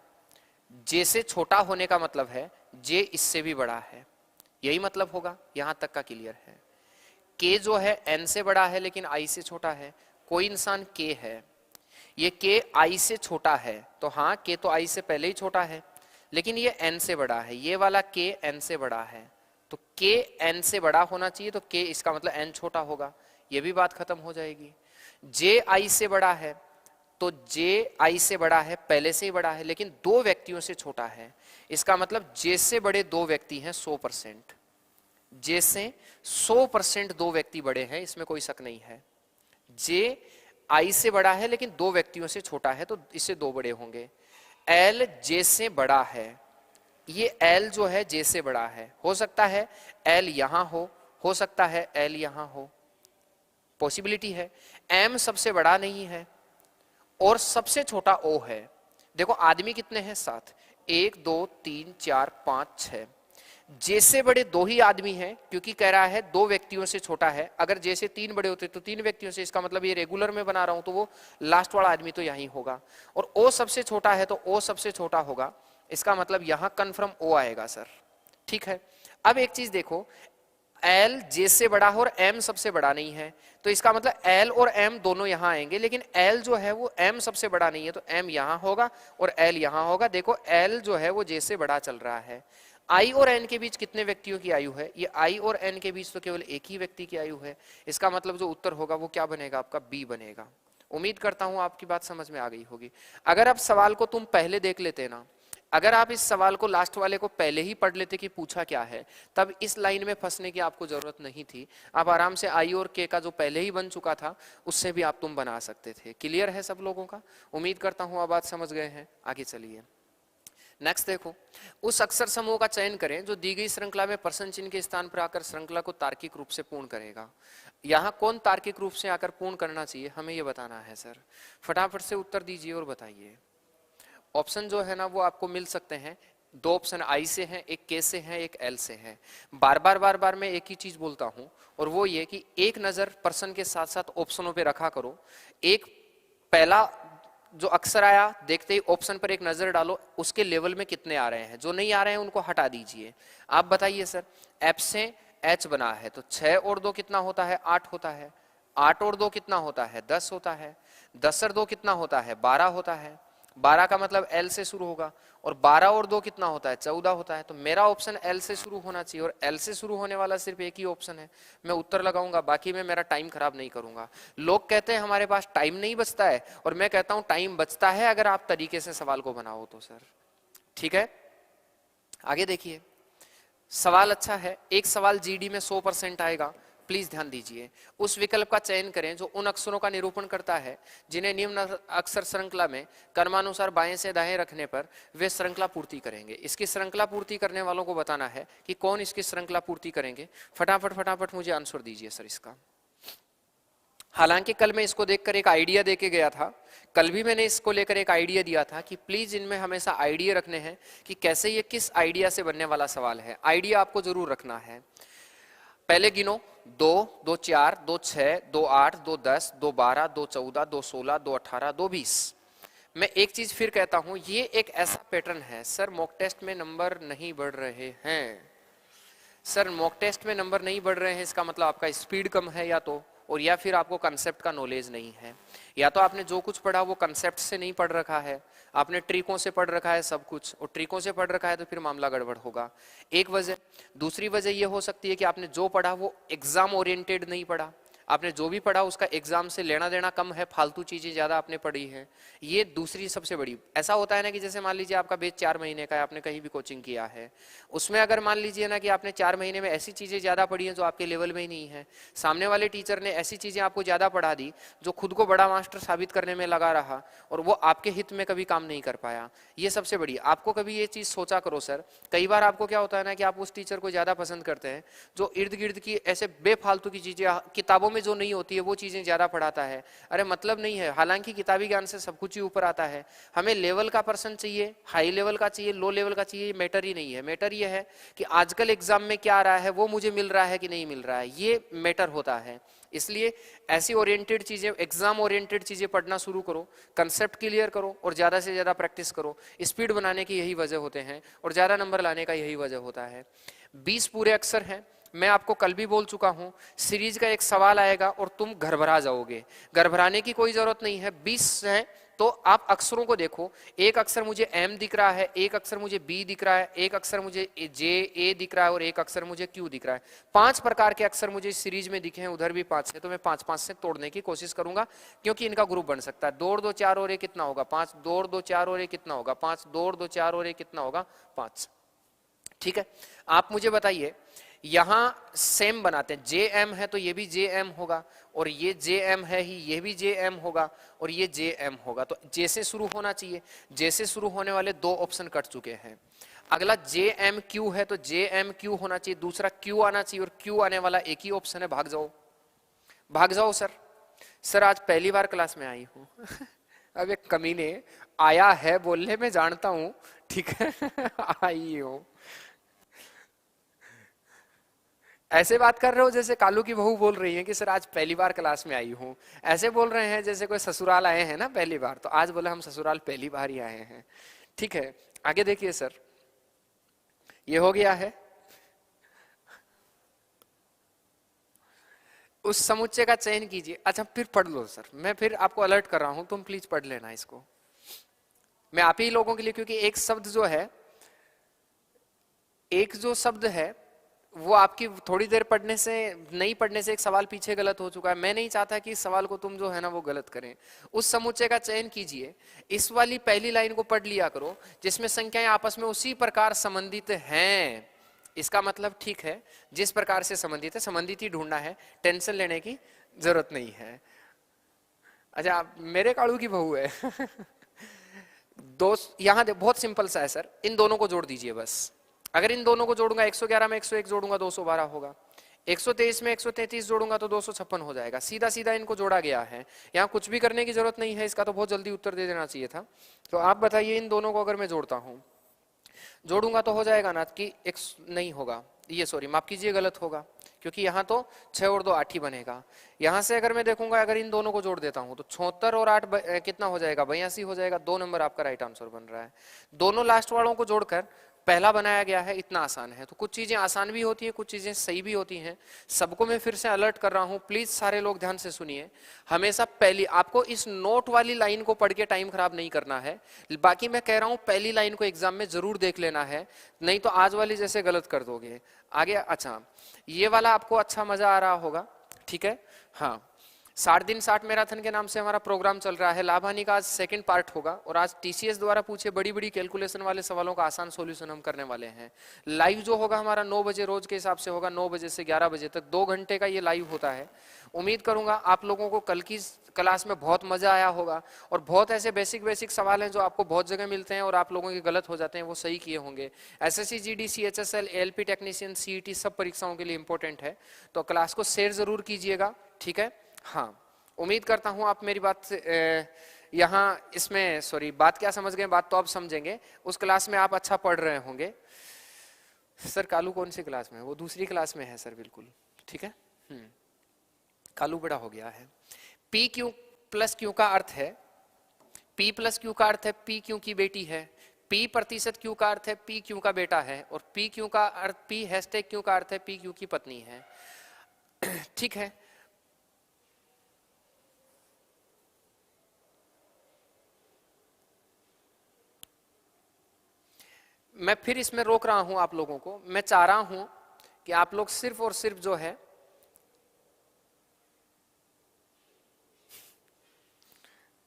जे से छोटा होने का मतलब है जे इससे भी बड़ा है, यही मतलब होगा। यहां तक का क्लियर है। के जो है एन से बड़ा है लेकिन आई से छोटा है। कोई इंसान के है, ये के आई से छोटा है, तो हाँ के तो आई से पहले ही छोटा है, लेकिन ये एन से बड़ा है। ये वाला के एन से बड़ा है, तो के एन से बड़ा होना चाहिए, तो के इसका मतलब एन छोटा होगा। ये भी बात खत्म हो जाएगी। जे आई से बड़ा है, तो जे आई से बड़ा है, पहले से ही बड़ा है, लेकिन 2 व्यक्तियों से छोटा है। इसका मतलब जे से बड़े 2 व्यक्ति हैं 100%। जे से 100% 2 व्यक्ति बड़े हैं, इसमें कोई शक नहीं है। जे आई से बड़ा है लेकिन 2 व्यक्तियों से छोटा है, तो इससे 2 बड़े होंगे। एल जे से बड़ा है, ये एल जो है जे से बड़ा है। हो सकता है एल यहां हो सकता है एल यहां हो, पॉसिबिलिटी है। एम सबसे बड़ा नहीं है और सबसे छोटा ओ है। देखो आदमी कितने हैं 7, 1 2 3 4 5 6। जे से बड़े 2 ही आदमी हैं, क्योंकि कह रहा है 2 व्यक्तियों से छोटा है। अगर जे से 3 बड़े होते तो 3 व्यक्तियों से, इसका मतलब ये रेगुलर में बना रहा हूं तो वो लास्ट वाला आदमी तो यही होगा। और ओ सबसे छोटा है तो ओ सबसे छोटा होगा, इसका मतलब यहां कन्फर्म ओ आएगा सर। ठीक है। अब एक चीज देखो, एल जे से बड़ा हो और एम सबसे बड़ा नहीं है, तो इसका मतलब एल और एम दोनों यहां आएंगे, लेकिन एल जो है वो एम सबसे बड़ा नहीं है, तो एम यहां होगा और एल यहां होगा। देखो एल जो है वो जे से बड़ा चल रहा है। आई और एन के बीच कितने व्यक्तियों की आयु है? ये आई और एन के बीच तो केवल एक ही व्यक्ति की आयु है। इसका मतलब जो उत्तर होगा वो क्या बनेगा? आपका बी बनेगा। उम्मीद करता हूं आपकी बात समझ में आ गई होगी। अगर आप सवाल को तुम पहले देख लेते ना, अगर आप इस सवाल को लास्ट वाले को पहले ही पढ़ लेते कि पूछा क्या है, तब इस लाइन में फंसने की आपको जरूरत नहीं थी। आप आराम से आई और के का जो पहले ही बन चुका था उससे भी आप तुम बना सकते थे। क्लियर है सब लोगों का? उम्मीद करता हूं आप बात समझ गए हैं। आगे चलिए, नेक्स्ट देखो, उस अक्षर समूह का चयन करें जो दी गई श्रृंखला में प्रश्न चिन्ह के स्थान पर आकर श्रृंखला को तार्किक रूप से पूर्ण करेगा। यहाँ कौन तार्किक रूप से आकर पूर्ण करना चाहिए, हमें ये बताना है सर। फटाफट से उत्तर दीजिए और बताइए। ऑप्शन जो है ना वो आपको मिल सकते हैं। 2 ऑप्शन आई से हैं, एक के से हैं, एक एल से हैं। बार बार मैं एक ही चीज बोलता हूं, और वो ये कि एक नजर प्रश्न के साथ साथ ऑप्शनों पे रखा करो। एक पहला जो अक्षर आया देखते ही ऑप्शन पर एक नजर डालो, उसके लेवल में कितने आ रहे हैं। जो नहीं आ रहे हैं उनको हटा दीजिए। आप बताइए सर, एफ से एच बना है तो 6 और 2 कितना होता है? 8 होता है। 8 और 2 कितना होता है? 10 होता है। 10 और 2 कितना होता है? 12 होता है। 12 का मतलब एल से शुरू होगा, और 12 और 2 कितना होता है? 14 होता है। तो मेरा ऑप्शन एल से शुरू होना चाहिए, और एल से शुरू होने वाला सिर्फ एक ही ऑप्शन है। मैं उत्तर लगाऊंगा, बाकी में मेरा टाइम खराब नहीं करूंगा। लोग कहते हैं हमारे पास टाइम नहीं बचता है, और मैं कहता हूं टाइम बचता है अगर आप तरीके से सवाल को बनाओ तो सर। ठीक है, आगे देखिए। सवाल अच्छा है। एक सवाल जीडी में 100% आएगा, प्लीज ध्यान दीजिए। उस विकल्प का चयन करें जो उन अक्षरों का निरूपण करता है जिन्हें निम्न अक्षर श्रृंखला में क्रमानुसार बाएं से दाएं रखने पर वे श्रृंखला पूर्ति करेंगे। इसकी श्रृंखला पूर्ति करने वालों को बताना है कि कौन इसकी श्रृंखला पूर्ति करेंगे। फटाफट मुझे आंसर दीजिए सर इसका। हालांकि कल मैं इसको देखकर एक आइडिया देके गया था, कल भी मैंने इसको लेकर एक आइडिया दिया था कि प्लीज इनमें हमेशा आइडिया रखने हैं कि कैसे ये किस आइडिया से बनने वाला सवाल है। आइडिया आपको जरूर रखना है। पहले गिनो, 2 2 4 2 6 2 8 2 10 2 12 2 14 2 16 2 18 2 20। मैं एक चीज फिर कहता हूं, ये एक ऐसा पैटर्न है। सर मॉक टेस्ट में नंबर नहीं बढ़ रहे हैं। सर मॉक टेस्ट में नंबर नहीं बढ़ रहे हैं, इसका मतलब आपका स्पीड कम है या तो, और या फिर आपको कंसेप्ट का नॉलेज नहीं है। या तो आपने जो कुछ पढ़ा वो कंसेप्ट से नहीं पढ़ रखा है, आपने ट्रिकों से पढ़ रखा है सब कुछ, और ट्रिकों से पढ़ रखा है तो फिर मामला गड़बड़ होगा। एक वजह। दूसरी वजह ये हो सकती है कि आपने जो पढ़ा वो एग्जाम ओरिएंटेड नहीं पढ़ा, आपने जो भी पढ़ा उसका एग्जाम से लेना देना कम है, फालतू चीजें ज्यादा आपने पढ़ी है। ये दूसरी सबसे बड़ी ऐसा होता है ना कि जैसे मान लीजिए आपका बैच 4 महीने का है, आपने कहीं भी कोचिंग किया है, उसमें अगर मान लीजिए ना कि आपने 4 महीने में ऐसी चीजें ज्यादा पढ़ी हैं जो आपके लेवल में ही नहीं है, सामने वाले टीचर ने ऐसी चीजें आपको ज्यादा पढ़ा दी जो खुद को बड़ा मास्टर साबित करने में लगा रहा और वो आपके हित में कभी काम नहीं कर पाया। ये सबसे बड़ी, आपको कभी ये चीज सोचा करो सर, कई बार आपको क्या होता है ना कि आप उस टीचर को ज्यादा पसंद करते हैं जो इर्द गिर्द की ऐसे बेफालतू की चीजें किताबों में जो नहीं होती है वो चीजें ज्यादा पढ़ाता है। अरे मतलब नहीं है, हालांकि किताबी ज्ञान से सब कुछ ही ऊपर आता है। हमें लेवल का पर्सन चाहिए, हाई लेवल का चाहिए, लो लेवल का चाहिए, मैटर ही नहीं है। मैटर ये है कि आजकल एग्जाम में क्या आ रहा है, वो मुझे मिल रहा है कि नहीं मिल रहा है, ये मैटर होता है। इसलिए ऐसी ओरिएंटेड चीजें, एग्जाम ओरिएंटेड चीजें पढ़ना शुरू करो, कंसेप्ट क्लियर करो और ज्यादा से ज्यादा प्रैक्टिस करो। स्पीड बनाने की यही वजह होते हैं और ज्यादा नंबर लाने का यही वजह होता है। 20 पूरे अक्षर हैं, मैं आपको कल भी बोल चुका हूं, सीरीज का एक सवाल आएगा और तुम घरभरा जाओगे। घरभराने की कोई जरूरत नहीं है, 20 है तो आप अक्षरों को देखो, एक अक्षर मुझे एम दिख रहा है, एक अक्षर मुझे बी दिख रहा है, एक अक्षर मुझे जे ए दिख रहा है और एक अक्षर मुझे क्यू दिख रहा है। 5 प्रकार के अक्षर मुझे इस सीरीज में दिखे हैं, उधर भी 5 है, तो मैं 5-5 से तोड़ने की कोशिश करूंगा क्योंकि इनका ग्रुप बन सकता है। 2 और 2 4 और 1 कितना होगा 5, 2 और 2 4 और 1 कितना होगा 5, 2 और 2 4 और 1 कितना होगा 5। ठीक है, आप मुझे बताइए, यहां सेम बनाते हैं, जे एम है तो ये भी जे एम होगा और ये जे एम है ही, ये भी जे एम होगा और ये जे एम होगा, तो जे से शुरू होना चाहिए। जे से शुरू होने वाले 2 ऑप्शन कट चुके हैं। अगला जे एम क्यू है तो जे एम क्यू होना चाहिए, दूसरा क्यू आना चाहिए और क्यू आने वाला एक ही ऑप्शन है, भाग जाओ भाग जाओ। सर आज पहली बार क्लास में आई हूं अब एक कमीने आया है बोलने में जानता हूं, ठीक है आई हो, ऐसे बात कर रहे हो जैसे कालू की बहू बोल रही है कि सर आज पहली बार क्लास में आई हूं। ऐसे बोल रहे हैं जैसे कोई ससुराल आए हैं ना पहली बार, तो आज बोले हम ससुराल पहली बार ही आए हैं। ठीक है, आगे देखिए सर, ये हो गया है। उस समुच्चय का चयन कीजिए। अच्छा फिर पढ़ लो सर, मैं फिर आपको अलर्ट कर रहा हूं, तुम प्लीज पढ़ लेना इसको, मैं आप ही लोगों के लिए, क्योंकि एक शब्द जो है, एक जो शब्द है वो आपकी थोड़ी देर पढ़ने से, नहीं पढ़ने से एक सवाल पीछे गलत हो चुका है। मैं नहीं चाहता कि इस सवाल को तुम जो है ना वो गलत करें। उस समुच्चय का चयन कीजिए, इस वाली पहली लाइन को पढ़ लिया करो जिसमें संख्याएं आपस में उसी प्रकार संबंधित हैं। इसका मतलब ठीक है, जिस प्रकार से संबंधित है, संबंधित ही ढूंढना है, टेंशन लेने की जरूरत नहीं है। अच्छा मेरे कालू की बहू है दो, यहां बहुत सिंपल सा है सर, इन दोनों को जोड़ दीजिए बस। अगर इन दोनों को जोड़ूंगा 111 में 101 जोड़ूंगा 212 होगा, 123 में 133 जोड़ूंगा तो 256 हो जाएगा। सीधा सीधा इनको जोड़ा गया है, यहाँ कुछ भी करने की जरूरत नहीं है, इसका तो बहुत जल्दी उत्तर दे देना चाहिए था। तो आप बताइए इन दोनों को अगर मैं जोड़ता हूं, जोड़ूंगा तो हो जाएगा ना कि एक नहीं होगा, ये सॉरी माफ कीजिए गलत होगा, क्योंकि यहाँ तो 6 और 2 8 ही बनेगा। यहाँ से अगर मैं देखूंगा, अगर इन दोनों को जोड़ देता हूं तो 76 और 8 कितना हो जाएगा 82 हो जाएगा। 2 नंबर आपका राइट आंसर बन रहा है। दोनों लास्ट वालों को जोड़कर पहला बनाया गया है, इतना आसान है। तो कुछ चीजें आसान भी होती हैं, कुछ चीजें सही भी होती हैं। सबको मैं फिर से अलर्ट कर रहा हूं, प्लीज सारे लोग ध्यान से सुनिए। हमेशा पहली, आपको इस नोट वाली लाइन को पढ़ के टाइम खराब नहीं करना है। बाकी मैं कह रहा हूं पहली लाइन को एग्जाम में जरूर देख लेना है, नहीं तो आज वाली जैसे गलत कर दोगे आगे। अच्छा ये वाला आपको अच्छा मजा आ रहा होगा, ठीक है। हाँ 60 दिन 60 मैराथन के नाम से हमारा प्रोग्राम चल रहा है। लाभ हानि का आज सेकंड पार्ट होगा और आज टीसीएस द्वारा पूछे बड़ी बड़ी कैलकुलेशन वाले सवालों का आसान सॉल्यूशन हम करने वाले हैं। लाइव जो होगा हमारा 9 बजे रोज के हिसाब से होगा, 9 बजे से 11 बजे तक 2 घंटे का ये लाइव होता है। उम्मीद करूंगा आप लोगों को कल की क्लास में बहुत मजा आया होगा और बहुत ऐसे बेसिक बेसिक सवाल हैं जो आपको बहुत जगह मिलते हैं और आप लोगों के गलत हो जाते हैं, वो सही किए होंगे। SSC GD CHSL ALP technician CET सब परीक्षाओं के लिए इंपॉर्टेंट है, तो क्लास को शेयर जरूर कीजिएगा, ठीक है। हाँ उम्मीद करता हूं आप मेरी बात यहाँ इसमें सॉरी बात क्या समझ गए, बात तो अब समझेंगे। उस क्लास में आप अच्छा पढ़ रहे होंगे। सर कालू कौन सी क्लास में है? वो दूसरी क्लास में है सर, बिल्कुल ठीक है। कालू बड़ा हो गया है। पी क्यू प्लस क्यू का अर्थ है, पी प्लस क्यू का अर्थ है पी क्यू की बेटी है, पी प्रतिशत क्यू का अर्थ है पी क्यू का बेटा है, और पी क्यू का अर्थ, पी हैशटैग क्यू का अर्थ है पी क्यू की पत्नी है, ठीक है। मैं फिर इसमें रोक रहा हूं आप लोगों को, मैं चाह रहा हूं कि आप लोग सिर्फ और सिर्फ जो है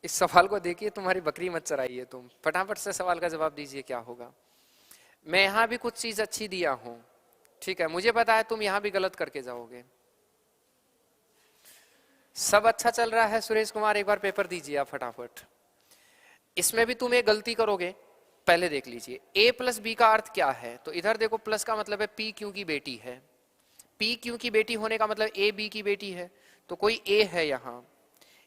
इस सवाल को देखिए, तुम्हारी बकरी मत चराइए, तुम फटाफट से सवाल का जवाब दीजिए क्या होगा। मैं यहां भी कुछ चीज अच्छी दिया हूं, ठीक है, मुझे पता है तुम यहां भी गलत करके जाओगे। सब अच्छा चल रहा है सुरेश कुमार, एक बार पेपर दीजिए आप फटाफट। इसमें भी तुम एक गलती करोगे, पहले देख लीजिए। a प्लस बी का अर्थ क्या है, तो इधर देखो प्लस का मतलब है पी क्यू की बेटी है। पी क्यू की बेटी होने का मतलब ए बी की बेटी है, तो कोई ए है यहां,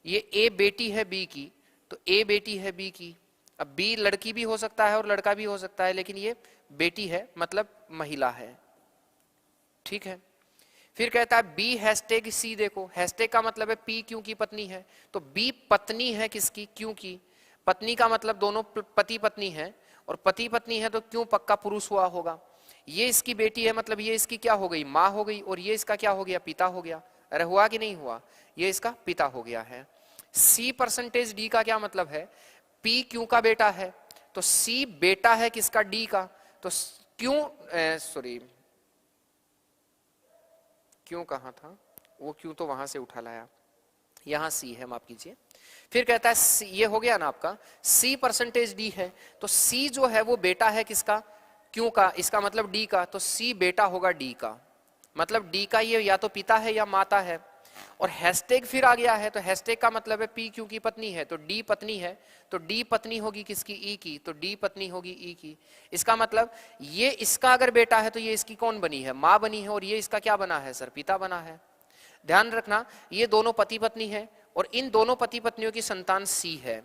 ये ए बेटी है बी की, तो ए बेटी है बी की। अब बी लड़की भी हो सकता है और लड़का भी हो सकता है, लेकिन ये बेटी है मतलब महिला है, ठीक है। फिर कहता है बी हैशटैग सी, देखो हैशटैग का मतलब है पी क्यू की पत्नी है, तो बी पत्नी है किसकी, क्यू की। पत्नी का मतलब दोनों पति पत्नी है, और पति पत्नी है तो क्यों पक्का पुरुष हुआ होगा। ये इसकी बेटी है मतलब ये इसकी क्या हो गई, माँ हो गई, और ये इसका क्या हो गया, पिता हो गया। अरे हुआ कि नहीं हुआ, ये इसका पिता हो गया है। सी परसेंटेज डी का क्या मतलब है, पी क्यू का बेटा है, तो सी बेटा है किसका, डी का। तो क्यों सॉरी क्यों कहाँ था वो, क्यों तो वहां से उठा लाया, यहां सी है, माफ कीजिए। फिर कहता है ये हो गया ना आपका, सी परसेंटेज डी है, तो सी जो है वो बेटा है किसका, क्यों का, इसका मतलब डी का, तो सी बेटा होगा डी का, मतलब डी का ये या तो पिता है या माता है। और हैशटैग फिर आ गया है, तो हैशटैग का मतलब है पी क्यू की पत्नी है, तो डी पत्नी है, तो डी पत्नी होगी किसकी, ई की, तो डी पत्नी होगी ई की। इसका मतलब ये इसका अगर बेटा है तो ये इसकी कौन बनी है, माँ बनी है, और ये इसका क्या बना है सर, पिता बना है। ध्यान रखना ये दोनों पति पत्नी है, और इन दोनों पति पत्नियों की संतान सी है,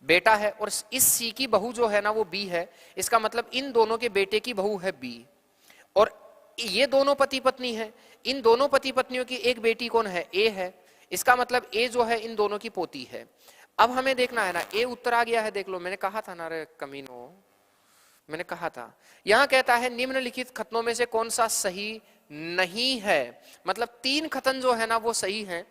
बेटा है, और इस सी की बहू जो है ना वो बी है। इसका मतलब इन दोनों के बेटे की बहू है बी, और ये दोनों पति पत्नी है, इन दोनों पति पत्नियों की एक बेटी कौन है, ए है। इसका मतलब ए जो है इन दोनों की पोती है। अब हमें देखना है ना, ए उत्तर आ गया है, देख लो, मैंने कहा था ना रे कमीनो, मैंने कहा था। यहां कहता है निम्नलिखित कथनों में से कौन सा सही नहीं है, मतलब तीन कथन जो है ना वो सही है,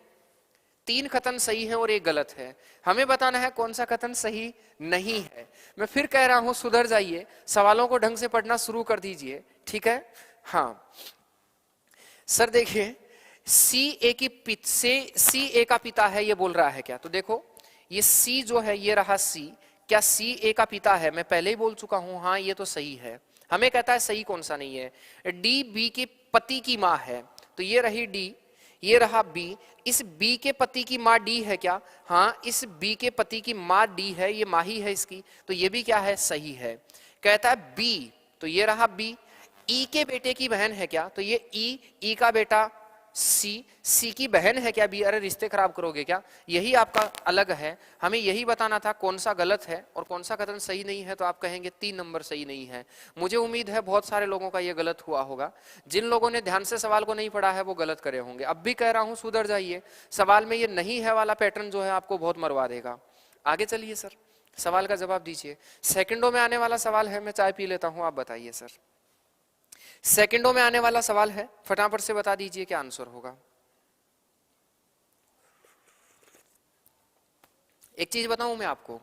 तीन कथन सही है और एक गलत है। हमें बताना है कौन सा कथन सही नहीं है। मैं फिर कह रहा हूं सुधर जाइए, सवालों को ढंग से पढ़ना शुरू कर दीजिए, ठीक है। हाँ सर देखिए, सी ए का पिता है ये बोल रहा है क्या, तो देखो ये सी जो है ये रहा सी, क्या सी ए का पिता है, मैं पहले ही बोल चुका हूं, हाँ ये तो सही है। हमें कहता है सही कौन सा नहीं है, डी बी के पति की माँ है, तो ये रही डी, ये रहा बी, इस बी के पति की माँ डी है क्या, हाँ इस बी के पति की माँ डी है, ये माँ ही है इसकी, तो ये भी क्या है, सही है। कहता है बी, तो ये रहा बी, ई के बेटे की बहन है क्या, तो ये ई का बेटा सी की बहन है क्या बी, अरे रिश्ते खराब करोगे क्या, यही आपका अलग है। हमें यही बताना था कौन सा गलत है और कौन सा कथन सही नहीं है, तो आप कहेंगे 3 नंबर सही नहीं है। मुझे उम्मीद है बहुत सारे लोगों का ये गलत हुआ होगा, जिन लोगों ने ध्यान से सवाल को नहीं पढ़ा है वो गलत करे होंगे। अब भी कह रहा हूं सुधर जाइए, सवाल में ये नहीं है वाला पैटर्न जो है आपको बहुत मरवा देगा। आगे चलिए सर, सवाल का जवाब दीजिए। सेकंडों में आने वाला सवाल है, मैं चाय पी लेता हूं, आप बताइए सर। सेकंडों में आने वाला सवाल है, फटाफट से बता दीजिए क्या आंसर होगा। एक चीज बताऊं मैं आपको,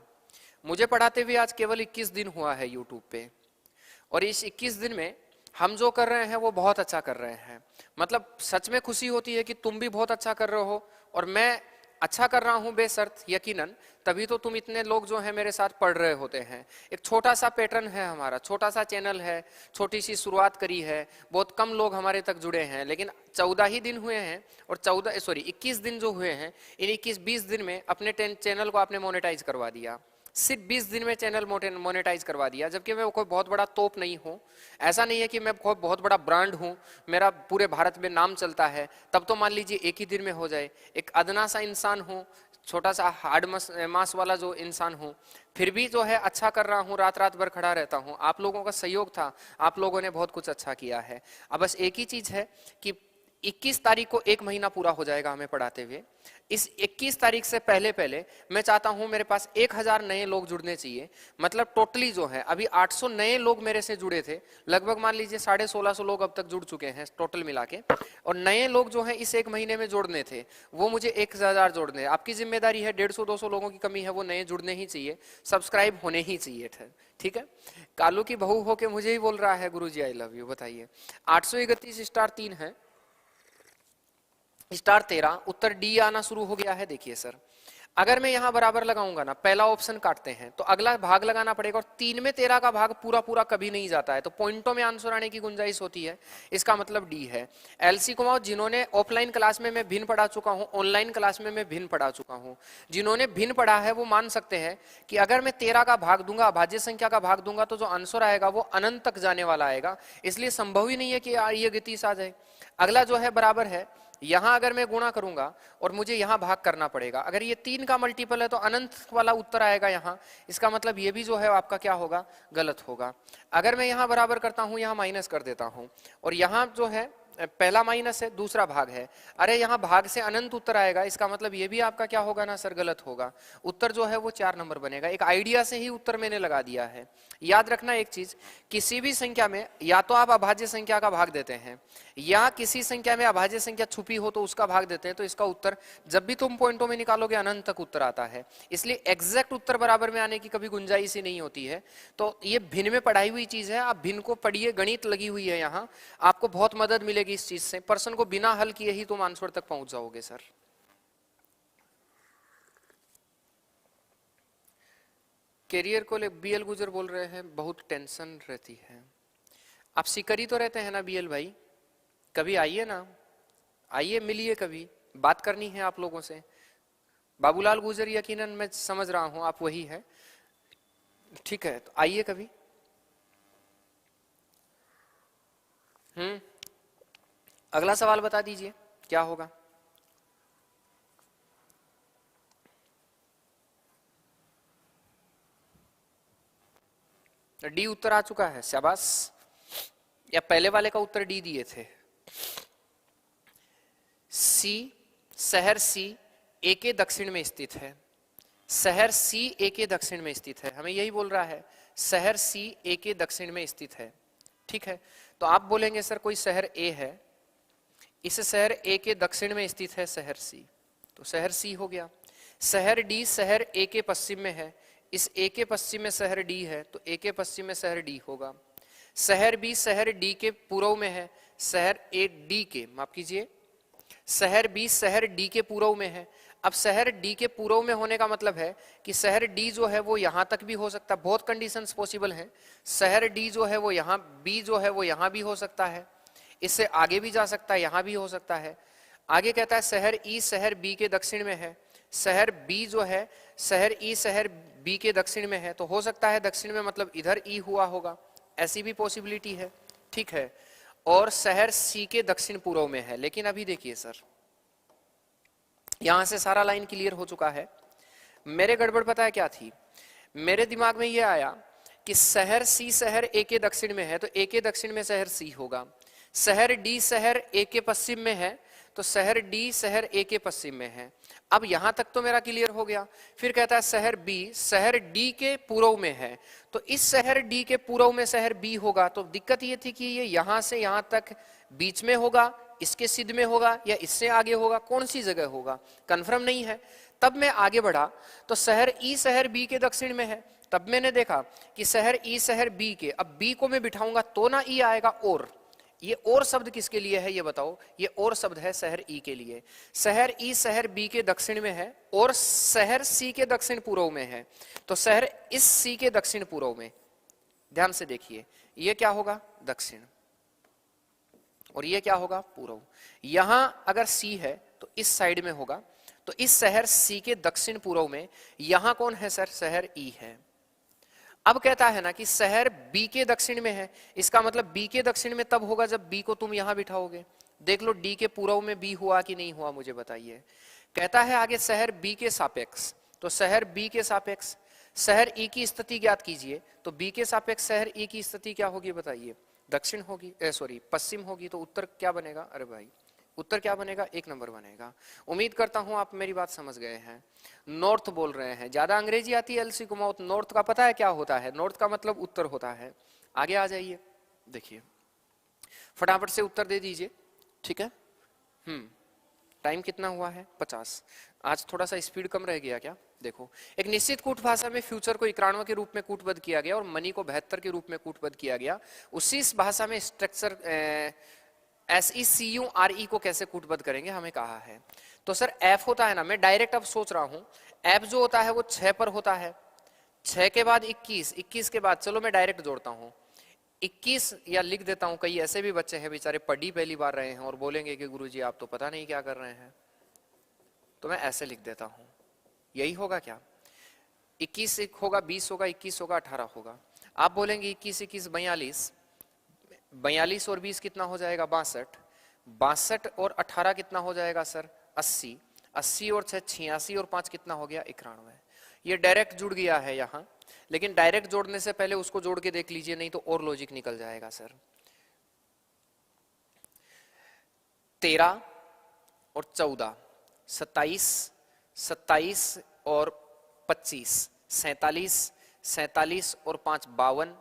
मुझे पढ़ाते हुए आज केवल 21 दिन हुआ है यूट्यूब पे, और इस 21 दिन में हम जो कर रहे हैं वो बहुत अच्छा कर रहे हैं। मतलब सच में खुशी होती है कि तुम भी बहुत अच्छा कर रहे हो और मैं अच्छा कर रहा हूं बेशर्त यकीनन, तभी तो तुम इतने लोग जो है मेरे साथ पढ़ रहे होते हैं। एक छोटा सा पैटर्न है हमारा, छोटा सा चैनल है, छोटी सी शुरुआत करी है, बहुत कम लोग हमारे तक जुड़े हैं, लेकिन 14 ही दिन हुए हैं, और 21 दिन जो हुए हैं, इन 21-20 दिन में अपने चैनल को आपने मोनेटाइज करवा दिया। सिर्फ 20 दिन में चैनल मोनेटाइज करवा दिया, जबकि मैं कोई बहुत बड़ा तोप नहीं हूँ। ऐसा नहीं है कि मैं कोई बहुत बड़ा ब्रांड हूँ, मेरा पूरे भारत में नाम चलता है, तब तो मान लीजिए एक ही दिन में हो जाए। एक अदना सा इंसान हूँ, छोटा सा हार्ड मास वाला जो इंसान हूँ, फिर भी जो है अच्छा कर रहा हूँ, रात रात भर खड़ा रहता हूँ। आप लोगों का सहयोग था, आप लोगों ने बहुत कुछ अच्छा किया है। अब बस एक ही चीज है कि 21 तारीख को 1 महीना पूरा हो जाएगा हमें पढ़ाते हुए। इस 21 तारीख से पहले पहले मैं चाहता हूं मेरे पास 1000 नए लोग जुड़ने चाहिए। मतलब टोटली जो है अभी 800 नए लोग मेरे से जुड़े थे, लगभग मान लीजिए 1650 लोग अब तक जुड़ चुके हैं टोटल मिला के, और नए लोग जो है इस 1 महीने में जोड़ने थे, वो मुझे 1000 जोड़ने। आपकी जिम्मेदारी है, 150-200 लोगों की कमी है, वो नए जुड़ने ही चाहिए, सब्सक्राइब होने ही चाहिए थे, ठीक है। कालू की बहू होके मुझे ही बोल रहा है गुरुजी आई लव यू, बताइए। 831 स्टार 3 है, स्टार 13, उत्तर डी आना शुरू हो गया है। देखिए सर, अगर मैं यहां बराबर लगाऊंगा ना, पहला ऑप्शन काटते हैं तो अगला भाग लगाना पड़ेगा, और 3 में 13 का भाग पूरा पूरा कभी नहीं जाता है, तो पॉइंटों में आंसर आने की गुंजाइश होती है। इसका मतलब डी है। एलसी कुमार, जिन्होंने ऑफलाइन क्लास में मैं भिन्न पढ़ा चुका हूं, ऑनलाइन क्लास में मैं भिन्न पढ़ा चुका हूं, जिन्होंने भिन्न पढ़ा है वो मान सकते हैं कि अगर मैं 13 का भाग दूंगा, अभाज्य संख्या का भाग दूंगा, तो जो आंसर आएगा वो अनंत तक जाने वाला आएगा। इसलिए संभव ही नहीं है कि ये गति आ जाए। अगला जो है बराबर है, यहां अगर मैं गुणा करूंगा और मुझे यहां भाग करना पड़ेगा, अगर ये 3 का मल्टीपल है तो अनंत वाला उत्तर आएगा यहां। इसका मतलब ये भी जो है आपका क्या होगा, गलत होगा। अगर मैं यहां बराबर करता हूं, यहां माइनस कर देता हूं, और यहां जो है पहला माइनस है, दूसरा भाग है, अरे यहां भाग से अनंत उत्तर आएगा, इसका मतलब ये भी आपका क्या होगा ना सर, गलत होगा। उत्तर जो है वो 4 नंबर बनेगा। एक आइडिया से ही उत्तर मैंने लगा दिया है। याद रखना एक चीज, किसी भी संख्या में या तो आप अभाज्य संख्या का भाग देते हैं, या किसी संख्या में अभाज्य संख्या छुपी हो तो उसका भाग देते हैं, तो इसका उत्तर जब भी तुम पॉइंटों में निकालोगे अनंत तक उत्तर आता है। इसलिए एग्जैक्ट उत्तर बराबर में आने की कभी गुंजाइश ही नहीं होती है। तो ये भिन्न में पढ़ाई हुई चीज है, आप भिन्न को पढ़िए, गणित लगी हुई है यहाँ, आपको बहुत मदद मिलेगी इस चीज से। प्रश्न को बिना हल किए ही तुम आंसर तक पहुंच जाओगे सर। कैरियर को ले बीएल गुजर बोल रहे हैं, बहुत टेंशन रहती है। आप सिकरी तो रहते हैं ना बीएल भाई, कभी आइए ना, आइए मिलिए, कभी बात करनी है आप लोगों से। बाबूलाल गुजर यकीनन मैं समझ रहा हूं आप वही है, ठीक है, तो आइए कभी। अगला सवाल बता दीजिए क्या होगा। डी उत्तर आ चुका है, शाबाश। या पहले वाले का उत्तर डी दिए थे। सी, शहर सी ए के दक्षिण में स्थित है। शहर सी ए के दक्षिण में स्थित है, हमें यही बोल रहा है, शहर सी ए के दक्षिण में स्थित है। ठीक है, तो आप बोलेंगे सर कोई शहर ए है, इस शहर ए के दक्षिण में स्थित है शहर सी, तो शहर सी हो गया। शहर डी शहर ए के पश्चिम में है, इस ए के पश्चिम में शहर डी है, तो ए के पश्चिम में शहर डी होगा। शहर बी शहर डी के पूर्व में है, शहर ए डी के, माफ कीजिए, शहर बी शहर डी के पूर्व में है। अब शहर डी के पूर्व में होने का मतलब है कि शहर डी जो है वो यहां तक भी हो सकता है, बहुत कंडीशंस पॉसिबल है। शहर डी जो है वो यहां, बी जो है वो यहां भी हो सकता है, इससे आगे भी जा सकता है, यहां भी हो सकता है। आगे कहता है शहर ई शहर बी के दक्षिण में है, शहर बी जो है शहर ई शहर बी के दक्षिण में है, तो हो सकता है दक्षिण में मतलब इधर ई हुआ होगा, ऐसी भी पॉसिबिलिटी है। ठीक है, और शहर सी के दक्षिण पूर्व में है। लेकिन अभी देखिए सर, यहां से सारा लाइन क्लियर हो चुका है। मेरे गड़बड़ पता है क्या थी, मेरे दिमाग में यह आया कि शहर सी शहर ए के दक्षिण में है, तो ए के दक्षिण में शहर सी होगा। शहर डी शहर ए के पश्चिम में है, तो शहर डी शहर ए के पश्चिम में है। अब यहां तक तो मेरा क्लियर हो गया। फिर कहता है शहर बी शहर डी के पूर्व में है, तो इस शहर डी के पूर्व में शहर बी होगा। तो दिक्कत ये थी कि ये यहां से यहां तक बीच में होगा, इसके सिद्ध में होगा, या इससे आगे होगा, कौन सी जगह होगा कंफर्म नहीं है। तब मैं आगे बढ़ा तो शहर ई शहर बी के दक्षिण में है, तब मैंने देखा कि शहर ई शहर बी के, अब बी को मैं बिठाऊंगा तो ना ई आएगा, और ये और शब्द किसके लिए है ये बताओ, ये और शब्द है शहर ई के लिए। शहर ई शहर बी के दक्षिण में है और शहर सी के दक्षिण पूर्व में है, तो शहर इस सी के दक्षिण पूर्व में, ध्यान से देखिए, ये क्या होगा दक्षिण, और ये क्या होगा पूर्व। यहां अगर सी है तो इस साइड में होगा, तो इस शहर सी के दक्षिण पूर्व में यहां कौन है सर, शहर ई है। अब कहता है ना कि शहर बी के दक्षिण में है, इसका मतलब बी के दक्षिण में तब होगा जब बी को तुम यहां बिठाओगे। देख लो डी के पूर्व में बी हुआ कि नहीं हुआ, मुझे बताइए। कहता है आगे शहर बी के सापेक्ष, तो शहर बी के सापेक्ष शहर ई की स्थिति ज्ञात कीजिए, तो बी के सापेक्ष शहर ई की स्थिति क्या होगी बताइए, दक्षिण होगी, सॉरी पश्चिम होगी। तो उत्तर क्या बनेगा, अरे भाई उत्तर क्या बनेगा, 1 नंबर बनेगा। उम्मीद करता हूं आप मेरी बात समझ गए हैं। नॉर्थ बोल रहे हैं, ज्यादा अंग्रेजी आती है एलसी कुमार, नॉर्थ का पता है क्या होता है, नॉर्थ का मतलब उत्तर होता है। आगे आ जाइए, देखिए फटाफट से उत्तर दे दीजिए, ठीक है। टाइम कितना हुआ है, 50। आज थोड़ा सा स्पीड कम रह गया क्या, देखो एक निश्चित कूट भाषा में फ्यूचर को 91 के रूप में कूटबद्ध किया गया और मनी को 72 के रूप में कूटबद्ध किया गया। उसी इस भाषा में स्ट्रक्चर SECURE को कैसे कूटबद्ध करेंगे हमें कहा है। तो सर F होता है ना, मैं डायरेक्ट अब सोच रहा हूं F जो होता है वो 6 पर होता है, 6 के बाद 21, 21 के बाद, चलो मैं डायरेक्ट जोड़ता हूं 21, या लिख देता हूं, कई ऐसे भी बच्चे हैं बेचारे पढ़ी पहली बार रहे हैं और बोलेंगे कि गुरुजी आप तो पता नहीं क्या कर रहे हैं, तो मैं ऐसे लिख देता हूं, यही होगा क्या, 21 होगा, 20 होगा, 21 होगा, 18 होगा। आप बोलेंगे 21 21 42, 42 और 20 कितना हो जाएगा 62, 62 और 18 कितना हो जाएगा सर 80, 80 और 6 86 और 5 कितना हो गया 91। ये डायरेक्ट जुड़ गया है यहाँ, लेकिन डायरेक्ट जोड़ने से पहले उसको जोड़ के देख लीजिए, नहीं तो और लॉजिक निकल जाएगा सर। 13 और 14 27, 27 और 25 47, 47 और 5 52,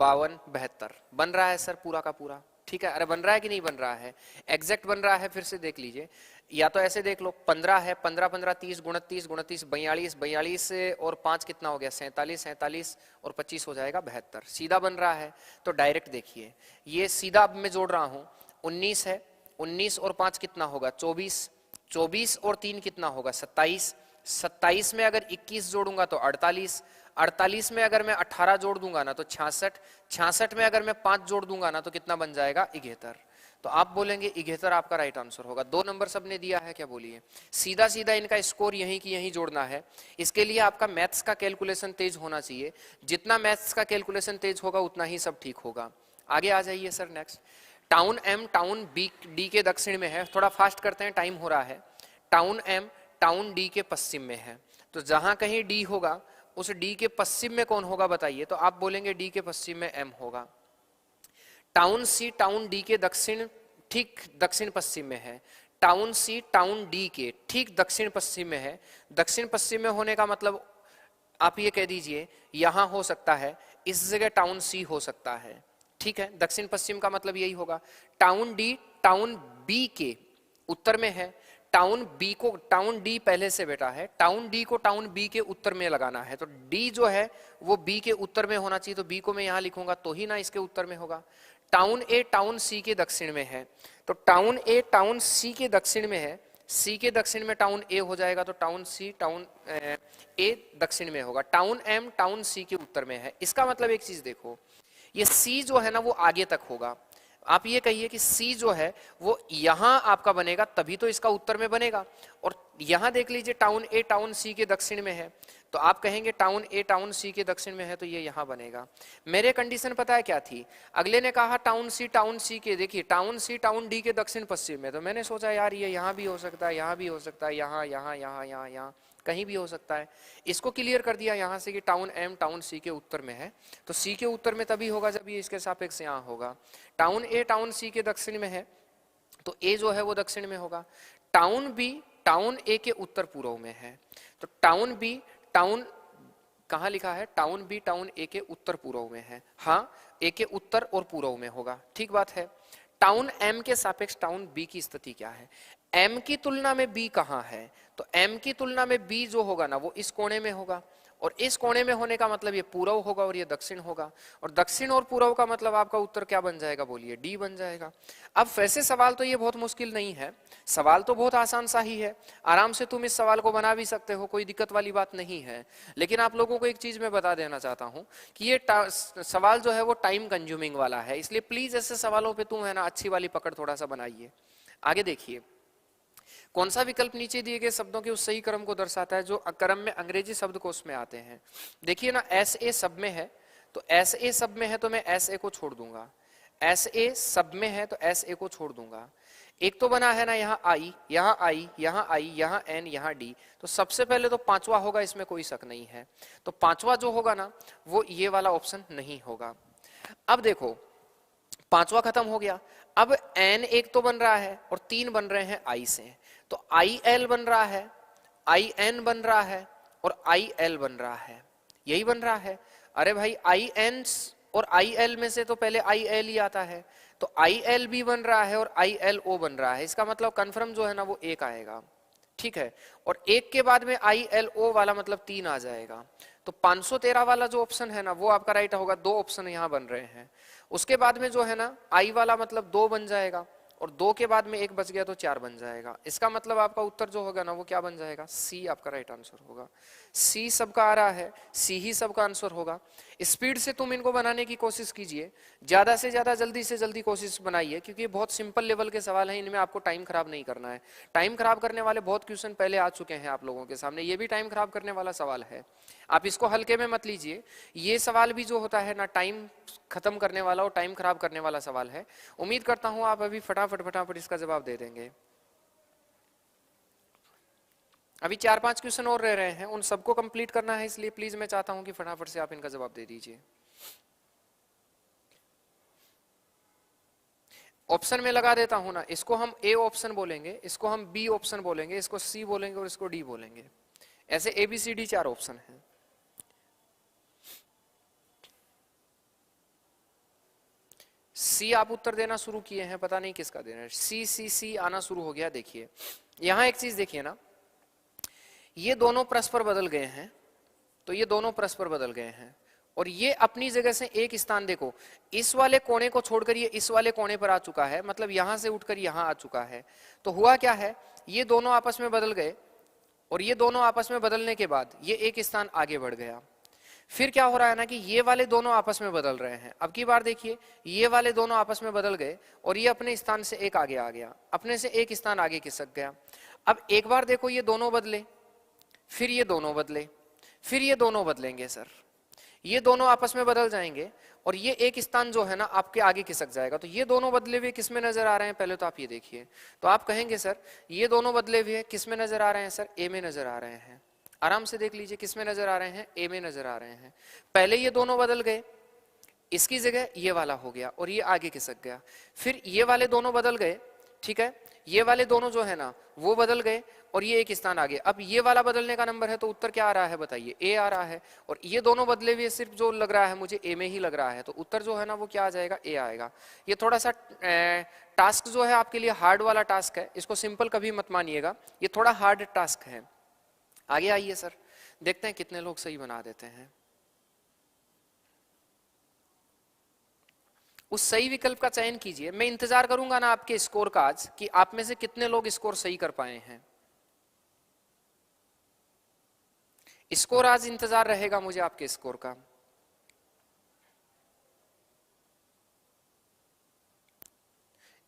52 72 बन रहा है सर पूरा का पूरा, ठीक है। अरे बन रहा है कि नहीं बन रहा है, एग्जैक्ट बन रहा है, फिर से देख लीजिए, या तो ऐसे देख लो 15 है, 15 15 30 29 29 42, 42 और 5 कितना हो गया 47, 47 और 25 हो जाएगा 72, सीधा बन रहा है। तो डायरेक्ट देखिए, ये सीधा अब मैं जोड़ रहा हूं, 19 है, 19 और 5 कितना होगा 24, 24 और 3 कितना होगा 27, 27 में अगर 21 जोड़ूंगा तो 48, 48 में अगर मैं 18 जोड़ दूंगा ना तो 66, 66 में अगर मैं 5 जोड़ दूंगा ना तो कितना बन जाएगा 71। तो आप बोलेंगे 71 आपका राइट आंसर होगा। 2 नंबर सबने दिया है, क्या बोलिए, सीधा सीधा इनका स्कोर यहीं की यहीं जोड़ना है। इसके लिए आपका मैथ्स का कैलकुलेशन तेज होना चाहिए, जितना मैथ्स का कैलकुलेशन तेज होगा उतना ही सब ठीक होगा। आगे आ जाइए sir next. Town M town B D के दक्षिण में है, थोड़ा फास्ट करते हैं टाइम हो रहा है। टाउन M टाउन D के पश्चिम में है, तो जहां कहीं D होगा उस D के पश्चिम में कौन होगा बताइए, तो आप बोलेंगे D के पश्चिम में M होगा। टाउन C टाउन D के दक्षिण, ठीक दक्षिण पश्चिम में है। टाउन C टाउन D के ठीक दक्षिण पश्चिम में है। दक्षिण पश्चिम में होने का मतलब आप ये कह दीजिए यहां हो सकता है, इस जगह टाउन C हो सकता है, ठीक है। दक्षिण पश्चिम का मतलब यही होगा। टाउन D टाउन B के उत्तर में है, टाउन B को टाउन D पहले से बेटा है, टाउन D को टाउन B के उत्तर में लगाना है, तो D जो है वो B के उत्तर में होना चाहिए, तो B को मैं यहां लिखूंगा तो ही ना इसके उत्तर में होगा। टाउन A टाउन C के दक्षिण में है, तो टाउन A टाउन C के दक्षिण में है, C के दक्षिण में टाउन A हो जाएगा, तो टाउन C टाउन A दक्षिण में होगा। टाउन M टाउन C के उत्तर में है। इसका मतलब एक चीज देखो, ये C जो है ना वो आगे तक होगा। आप ये कहिए कि C जो है वो यहां आपका बनेगा तभी तो इसका उत्तर में बनेगा। और यहां देख लीजिए टाउन A टाउन C के दक्षिण में है, तो आप कहेंगे टाउन A टाउन C के दक्षिण में है, तो ये यहां बनेगा। मेरे कंडीशन पता है क्या थी, अगले ने कहा टाउन C के, देखिए टाउन C टाउन D के दक्षिण पश्चिम में, तो मैंने सोचा यार ये यहां भी हो सकता है, यहां भी हो सकता है, यहां यहां यहां यहां यहां कहीं भी हो सकता है। इसको क्लियर कर दिया यहां से कि टाउन M टाउन C के उत्तर में है, तो C के उत्तर में तभी होगा जब ये इसके सापेक्ष यहां होगा। टाउन A टाउन C के दक्षिण में है, तो A जो है वो दक्षिण में होगा। टाउन B टाउन A के उत्तर पूर्व में है, तो टाउन B टाउन कहाँ लिखा है, टाउन B टाउन A के उत्तर पूर्व में है, हाँ A के उत्तर और पूर्व में होगा, ठीक बात है। टाउन M के सापेक्ष टाउन B की स्थिति क्या है, M की तुलना में B कहाँ है, तो M की तुलना में B जो होगा ना वो इस कोने में होगा, और इस कोने में होने का मतलब ये पूर्व होगा और ये दक्षिण होगा, और दक्षिण और पूर्व का मतलब आपका उत्तर क्या बन जाएगा बोलिए, डी बन जाएगा। अब वैसे सवाल तो ये बहुत मुश्किल नहीं है, सवाल तो बहुत आसान सा ही है, आराम से तुम इस सवाल को बना भी सकते हो, कोई दिक्कत वाली बात नहीं है। लेकिन आप लोगों को एक चीज मैं बता देना चाहता हूं कि ये सवाल जो है वो टाइम कंज्यूमिंग वाला है, इसलिए प्लीज ऐसे सवालों पर तुम है ना अच्छी वाली पकड़ थोड़ा सा बनाइए। आगे देखिए, कौन सा विकल्प नीचे दिए गए शब्दों के उस सही क्रम को दर्शाता है जो क्रम में अंग्रेजी शब्दकोश में आते हैं। देखिए ना एस ए सब में है, तो एस ए सब में है तो मैं एस ए को छोड़ दूंगा, एस ए सब में है तो एस ए को छोड़ दूंगा। एक तो बना है ना यहाँ आई, यहाँ आई, यहाँ आई, यहाँ एन, यहाँ डी, तो सबसे पहले तो पांचवा होगा, इसमें कोई शक नहीं है, तो पांचवा जो होगा ना वो ये वाला ऑप्शन नहीं होगा। अब देखो पांचवा खत्म हो गया, अब एन एक तो बन रहा है और 3 बन रहे हैं आई से, तो आई एल बन रहा है, आई एन बन रहा है और आई एल बन रहा है, यही बन रहा है। अरे भाई आई एन और आई एल में से तो पहले आई एल ही आता है, तो आई एल भी बन रहा है और आई एल ओ बन रहा है, इसका मतलब कन्फर्म जो है ना वो एक आएगा, ठीक है, और एक के बाद में ILO वाला मतलब 3 आ जाएगा। तो 513 वाला जो ऑप्शन है ना वो आपका राइट होगा। 2 ऑप्शन यहाँ बन रहे हैं। उसके बाद में जो है ना I वाला मतलब 2 बन जाएगा, और 2 के बाद में 1 बच गया तो 4 बन जाएगा। इसका मतलब आपका उत्तर जो होगा ना वो क्या बन जाएगा, सी आपका राइट आंसर होगा। सी सबका आ रहा है, सी ही सबका आंसर होगा। स्पीड से तुम इनको बनाने की कोशिश कीजिए, ज्यादा से ज्यादा जल्दी से जल्दी कोशिश बनाइए, क्योंकि ये बहुत सिंपल लेवल के सवाल हैं, इनमें आपको टाइम खराब नहीं करना है। टाइम खराब करने वाले बहुत क्वेश्चन पहले आ चुके हैं आप लोगों के सामने, ये भी टाइम खराब करने वाला सवाल है। आप इसको हल्के में मत लीजिए। ये सवाल भी जो होता है ना टाइम खत्म करने वाला और टाइम खराब करने वाला सवाल है। उम्मीद करता हूं आप अभी फटाफट फटाफट इसका जवाब दे देंगे। अभी 4-5 क्वेश्चन और रह रहे हैं, उन सबको कंप्लीट करना है, इसलिए प्लीज मैं चाहता हूं कि फटाफट से आप इनका जवाब दे दीजिए। ऑप्शन में लगा देता हूं ना, इसको हम ए ऑप्शन बोलेंगे, इसको हम बी ऑप्शन बोलेंगे, इसको सी बोलेंगे और इसको डी बोलेंगे। ऐसे ABCD 4 ऑप्शन हैं। सी आप उत्तर देना शुरू किए हैं, पता नहीं किसका देना है। सी आना शुरू हो गया। देखिए यहां एक चीज देखिए ना, ये दोनों परस्पर बदल गए हैं, तो ये दोनों परस्पर बदल गए हैं, और ये अपनी जगह से एक स्थान देखो, इस वाले कोने को छोड़कर ये इस वाले कोने पर आ चुका है, मतलब यहां से उठकर यहां आ चुका है। तो हुआ क्या है, ये दोनों आपस में बदल गए, और ये दोनों आपस में बदलने के बाद ये एक स्थान आगे बढ़ गया। फिर क्या हो रहा है ना कि ये वाले दोनों आपस में बदल रहे हैं। अब की बार देखिए, ये वाले दोनों आपस में बदल गए और ये अपने स्थान से एक आगे आ गया, अपने से एक स्थान आगे खिसक गया। अब एक बार देखो, ये दोनों बदले, फिर ये दोनों बदले, फिर ये दोनों बदलेंगे सर, ये दोनों आपस में बदल जाएंगे और ये एक स्थान जो है ना आपके आगे खिसक जाएगा। तो ये दोनों बदले हुए किस में नजर आ रहे हैं, पहले तो आप ये देखिए। तो आप कहेंगे सर ये दोनों बदले हुए किस में नजर आ रहे हैं, सर ए में नजर आ रहे हैं। आराम से देख लीजिए किस में नजर आ रहे हैं, ए में नजर आ रहे हैं। पहले ये दोनों बदल गए, इसकी जगह ये वाला हो गया और ये आगे खिसक गया। फिर ये वाले दोनों बदल गए, ठीक है, ये वाले दोनों जो है ना वो बदल गए और ये एक स्थान आगे। अब ये वाला बदलने का नंबर है, तो उत्तर क्या आ रहा है बताइए, ए आ रहा है। और ये दोनों बदले हुए सिर्फ जो लग रहा है मुझे ए में ही लग रहा है, तो उत्तर जो है ना वो क्या आ जाएगा, ए आएगा। ये थोड़ा सा टास्क जो है आपके लिए हार्ड वाला टास्क है, इसको सिंपल कभी मत मानिएगा, ये थोड़ा हार्ड टास्क है। आगे आइए सर, देखते हैं कितने लोग सही बना देते हैं। उस सही विकल्प का चयन कीजिए। मैं इंतजार करूंगा ना आपके स्कोर का आज, कि आप में से कितने लोग स्कोर सही कर पाए हैं। स्कोर आज इंतजार रहेगा मुझे आपके स्कोर का।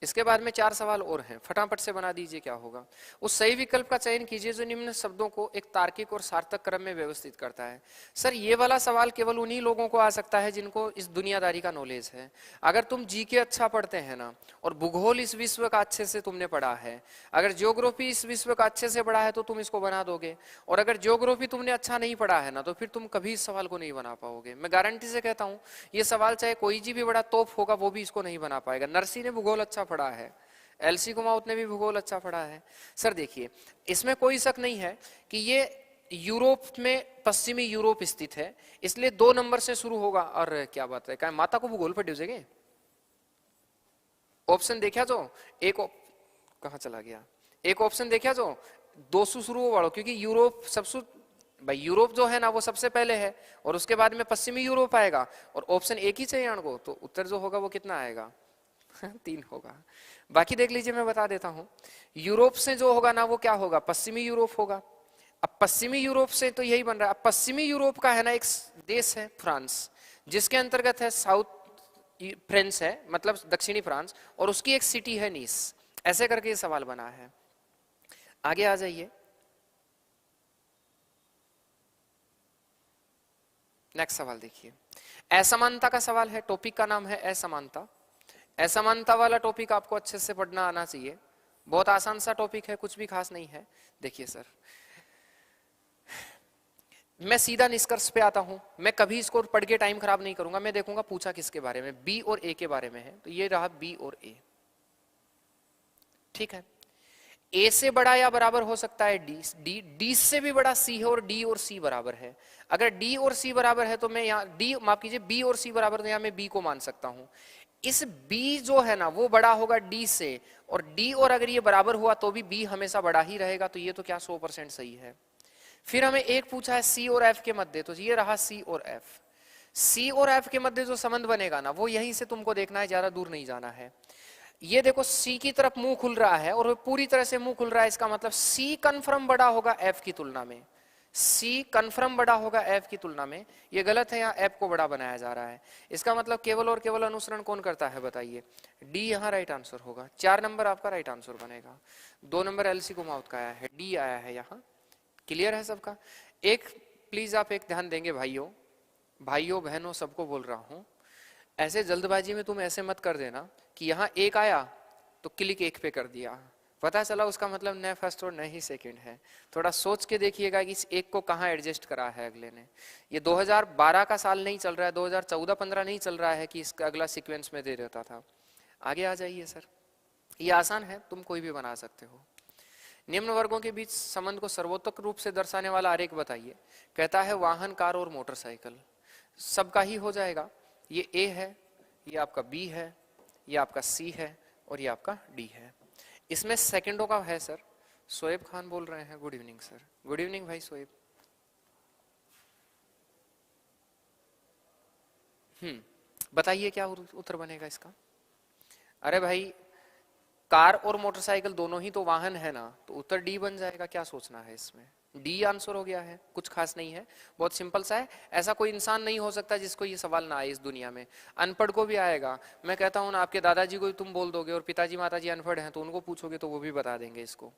इसके बाद में 4 सवाल और हैं, फटाफट से बना दीजिए क्या होगा। उस सही विकल्प का चयन कीजिए जो निम्न शब्दों को एक तार्किक और सार्थक क्रम में व्यवस्थित करता है। सर ये वाला सवाल केवल उन्हीं लोगों को आ सकता है जिनको इस दुनियादारी का नॉलेज है। अगर तुम जीके अच्छा पढ़ते हैं ना, और भूगोल इस विश्व का अच्छे से तुमने पढ़ा है, अगर ज्योग्राफी इस विश्व का अच्छे से पढ़ा है तो तुम इसको बना दोगे। और अगर ज्योग्राफी तुमने अच्छा नहीं पढ़ा है ना, तो फिर तुम कभी इस सवाल को नहीं बना पाओगे। मैं गारंटी से कहता हूँ, ये सवाल चाहे कोई जी भी बड़ा तोप होगा वो भी इसको नहीं बना पाएगा। नरसी ने भूगोल अच्छा पढ़ा है, एलसी कुमाऊत ने भी भूगोल अच्छा पढ़ा है। सर देखिए, इसमें कोई शक नहीं है कि ये यूरोप में, पश्चिमी यूरोप स्थित है, इसलिए 2 नंबर से शुरू होगा। और क्या बात है, क्या माता को भूगोल पर ड्यूजेगे? ऑप्शन देखा जो एक, कहां चला गया, एक ऑप्शन देखा जो 200 शुरू हो वालों, क्योंकि यूरोप सबसे, भाई यूरोप जो है ना वो सबसे पहले है, और उसके बाद में पश्चिमी यूरोप आएगा, और ऑप्शन एक ही चाहिए आपको, तो उत्तर जो होगा वो कितना आएगा 3 होगा। बाकी देख लीजिए, मैं बता देता हूं। यूरोप से जो होगा ना वो क्या होगा, पश्चिमी यूरोप होगा। अब पश्चिमी यूरोप से तो यही बन रहा है। अब पश्चिमी यूरोप का है ना एक देश है फ्रांस, जिसके अंतर्गत है साउथ फ्रांस है, मतलब दक्षिणी फ्रांस, और उसकी एक सिटी है नीस। ऐसे करके ये सवाल बना है। आगे आ जाइए, नेक्स्ट सवाल देखिए। असमानता का सवाल है, टॉपिक का नाम है असमानता। असमानता वाला टॉपिक आपको अच्छे से पढ़ना आना चाहिए, बहुत आसान सा टॉपिक है, कुछ भी खास नहीं है। देखिए सर, मैं सीधा निष्कर्ष पे आता हूं, मैं कभी इसको पढ़ के टाइम खराब नहीं करूंगा। मैं देखूंगा पूछा किसके बारे में, बी और ए के बारे में है, तो ये रहा बी और ए, ठीक है। ए से बड़ा या बराबर हो सकता है डी, डी से भी बड़ा सी है, और डी और सी बराबर है। अगर डी और सी बराबर है तो मैं यहाँ डी, माफ कीजिए, बी और सी बराबर, तो यहाँ मैं बी को मान सकता हूँ। इस B जो है ना वो बड़ा होगा D से, और D और अगर ये बराबर हुआ तो भी B हमेशा बड़ा ही रहेगा, तो ये तो क्या 100% सही है। फिर हमें एक पूछा है C और F के मध्य, तो ये रहा C और F। C और F के मध्य जो संबंध बनेगा ना वो यहीं से तुमको देखना है, ज्यादा दूर नहीं जाना है। ये देखो C की तरफ मुंह खुल रहा है और वो पूरी तरह से मुंह खुल रहा है, इसका मतलब C कन्फर्म बड़ा होगा F की तुलना में। C कन्फर्म बड़ा होगा F की तुलना में। ये गलत है, यहाँ F को बड़ा बनाया जा रहा है। इसका मतलब केवल और केवल अनुसरण कौन करता है बताइए? D यहाँ राइट आंसर होगा। 4 नंबर आपका राइट आंसर बनेगा। 2 नंबर LC कुमाऊत का आया है, D आया है यहाँ। क्लियर है सबका? एक प्लीज आप एक ध्यान देंगे भाइयों, भाइयों बहनों सबको बोल रहा हूं, ऐसे जल्दबाजी में तुम ऐसे मत कर देना कि यहाँ एक आया तो क्लिक एक पे कर दिया, पता चला उसका मतलब न फर्स्ट और न ही सेकंड है। थोड़ा सोच के देखिएगा कि इस एक को कहाँ एडजस्ट करा है अगले ने। ये 2012 का साल नहीं चल रहा है, 2014-15 नहीं चल रहा है कि इसका अगला सीक्वेंस में दे देता था। आगे आ जाइए सर, ये आसान है, तुम कोई भी बना सकते हो। निम्न वर्गों के बीच संबंध को सर्वोत्तक रूप से दर्शाने वाला आरेख बताइए। कहता है वाहन, कार और मोटरसाइकिल। सबका ही हो जाएगा। ये ए है, ये आपका बी है, ये आपका सी है और ये आपका डी है। इसमें सेकंडों का है सर। शोएब खान बोल रहे हैं, good evening sir. Good evening भाई शोएब। बताइए क्या उत्तर बनेगा इसका? अरे भाई कार और मोटरसाइकिल दोनों ही तो वाहन है ना, तो उत्तर डी बन जाएगा। क्या सोचना है इसमें? डी आंसर हो गया है, कुछ खास नहीं है, बहुत सिंपल सा है। ऐसा कोई इंसान नहीं हो सकता जिसको ये सवाल ना आए इस दुनिया में। अनपढ़ को भी आएगा। मैं कहता हूं ना, आपके दादाजी को तुम बोल दोगे और पिताजी माताजी अनपढ़ हैं तो उनको पूछोगे तो वो भी बता देंगे इसको।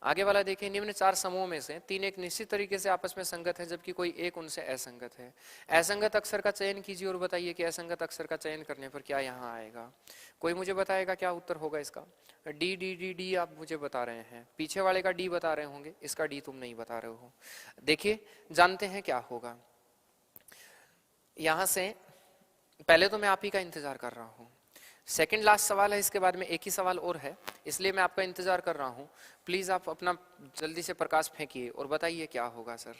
आगे वाला देखिए, निम्न 4 समूहों में से 3 एक निश्चित तरीके से आपस में संगत है जबकि कोई एक उनसे असंगत है। असंगत अक्षर का चयन कीजिए और बताइए कि असंगत अक्षर का चयन करने पर क्या यहाँ आएगा। कोई मुझे बताएगा क्या उत्तर होगा इसका? डी डी डी डी आप मुझे बता रहे हैं, पीछे वाले का डी बता रहे होंगे, इसका डी तुम नहीं बता रहे हो। देखिए जानते हैं क्या होगा। यहां से पहले तो मैं आप ही का इंतजार कर रहा हूं। सेकंड लास्ट सवाल है, इसके बाद में एक ही सवाल और है, इसलिए मैं आपका इंतजार कर रहा हूं। प्लीज आप अपना जल्दी से प्रकाश फेंकिए और बताइए क्या होगा सर।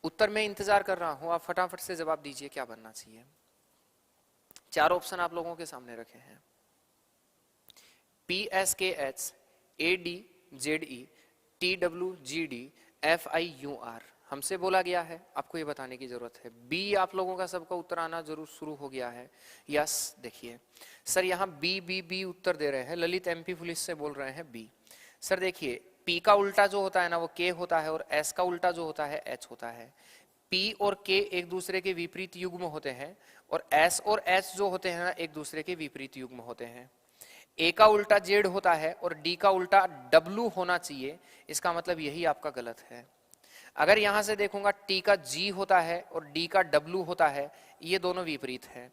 उत्तर में इंतजार कर रहा हूं, आप फटाफट से जवाब दीजिए क्या बनना चाहिए। 4 ऑप्शन आप लोगों के सामने रखे हैं। PSKH AD ZE TWGD FIUR। हमसे बोला गया है, आपको ये बताने की जरूरत है। बी आप लोगों का सबका उत्तर आना जरूर शुरू हो गया है। यस देखिए सर, यहाँ बी बी बी उत्तर दे रहे हैं। ललित MP पुलिस से बोल रहे हैं बी। सर देखिए पी का उल्टा जो होता है ना वो के होता है, और एस का उल्टा जो होता है एच होता है। पी और के एक दूसरे के विपरीत युग्म होते हैं, और एस और एच जो होते हैं ना एक दूसरे के विपरीत युग्म होते हैं। ए का उल्टा जेड होता है और डी का उल्टा डब्लू होना चाहिए, इसका मतलब यही आपका गलत है। अगर यहां से देखूंगा टी का जी होता है और डी का डब्लू होता है, ये दोनों विपरीत है।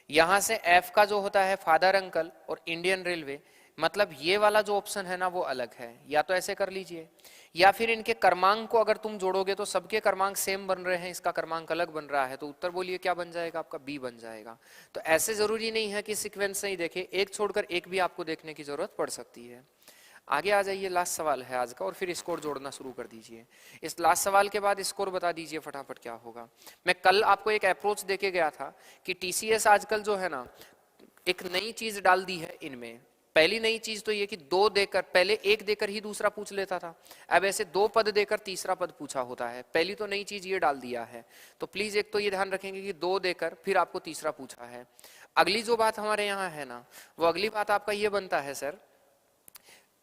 यहां से एफ का जो होता है फादर अंकल और इंडियन रेलवे, मतलब ये वाला जो ऑप्शन है ना वो अलग है। या तो ऐसे कर लीजिए, या फिर इनके क्रमांक को अगर तुम जोड़ोगे तो सबके क्रमांक सेम बन रहे हैं, इसका क्रमांक अलग बन रहा है, तो उत्तर बोलिए क्या बन जाएगा आपका? बी बन जाएगा। तो ऐसे जरूरी नहीं है कि सीक्वेंस से ही देखे, एक छोड़कर एक भी आपको देखने की जरूरत पड़ सकती है। आगे आ जाइए, लास्ट सवाल है आज का, और फिर स्कोर जोड़ना शुरू कर दीजिए। इस लास्ट सवाल के बाद स्कोर बता दीजिए फटाफट क्या होगा। मैं कल आपको एक अप्रोच देके गया था कि TCS आजकल जो है ना एक नई चीज डाल दी है इनमें। पहली नई चीज तो ये कि 2 देकर, पहले 1 देकर ही दूसरा पूछ लेता था, अब ऐसे 2 पद देकर तीसरा पद पूछा होता है। पहली तो नई चीज ये डाल दिया है। तो प्लीज एक तो ये ध्यान रखेंगे कि 2 देकर फिर आपको तीसरा पूछा है। अगली जो बात हमारे यहाँ है ना, वो अगली बात आपका ये बनता है सर,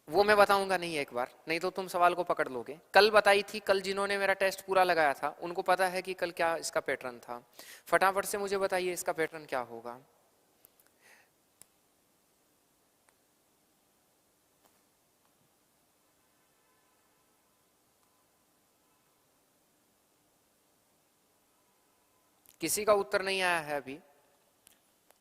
वो मैं बताऊंगा नहीं एक बार, नहीं तो तुम सवाल को पकड़ लोगे। कल बताई थी, कल जिन्होंने मेरा टेस्ट पूरा लगाया था उनको पता है कि कल क्या इसका पैटर्न था। फटाफट से मुझे बताइए इसका पैटर्न क्या होगा। किसी का उत्तर नहीं आया है अभी,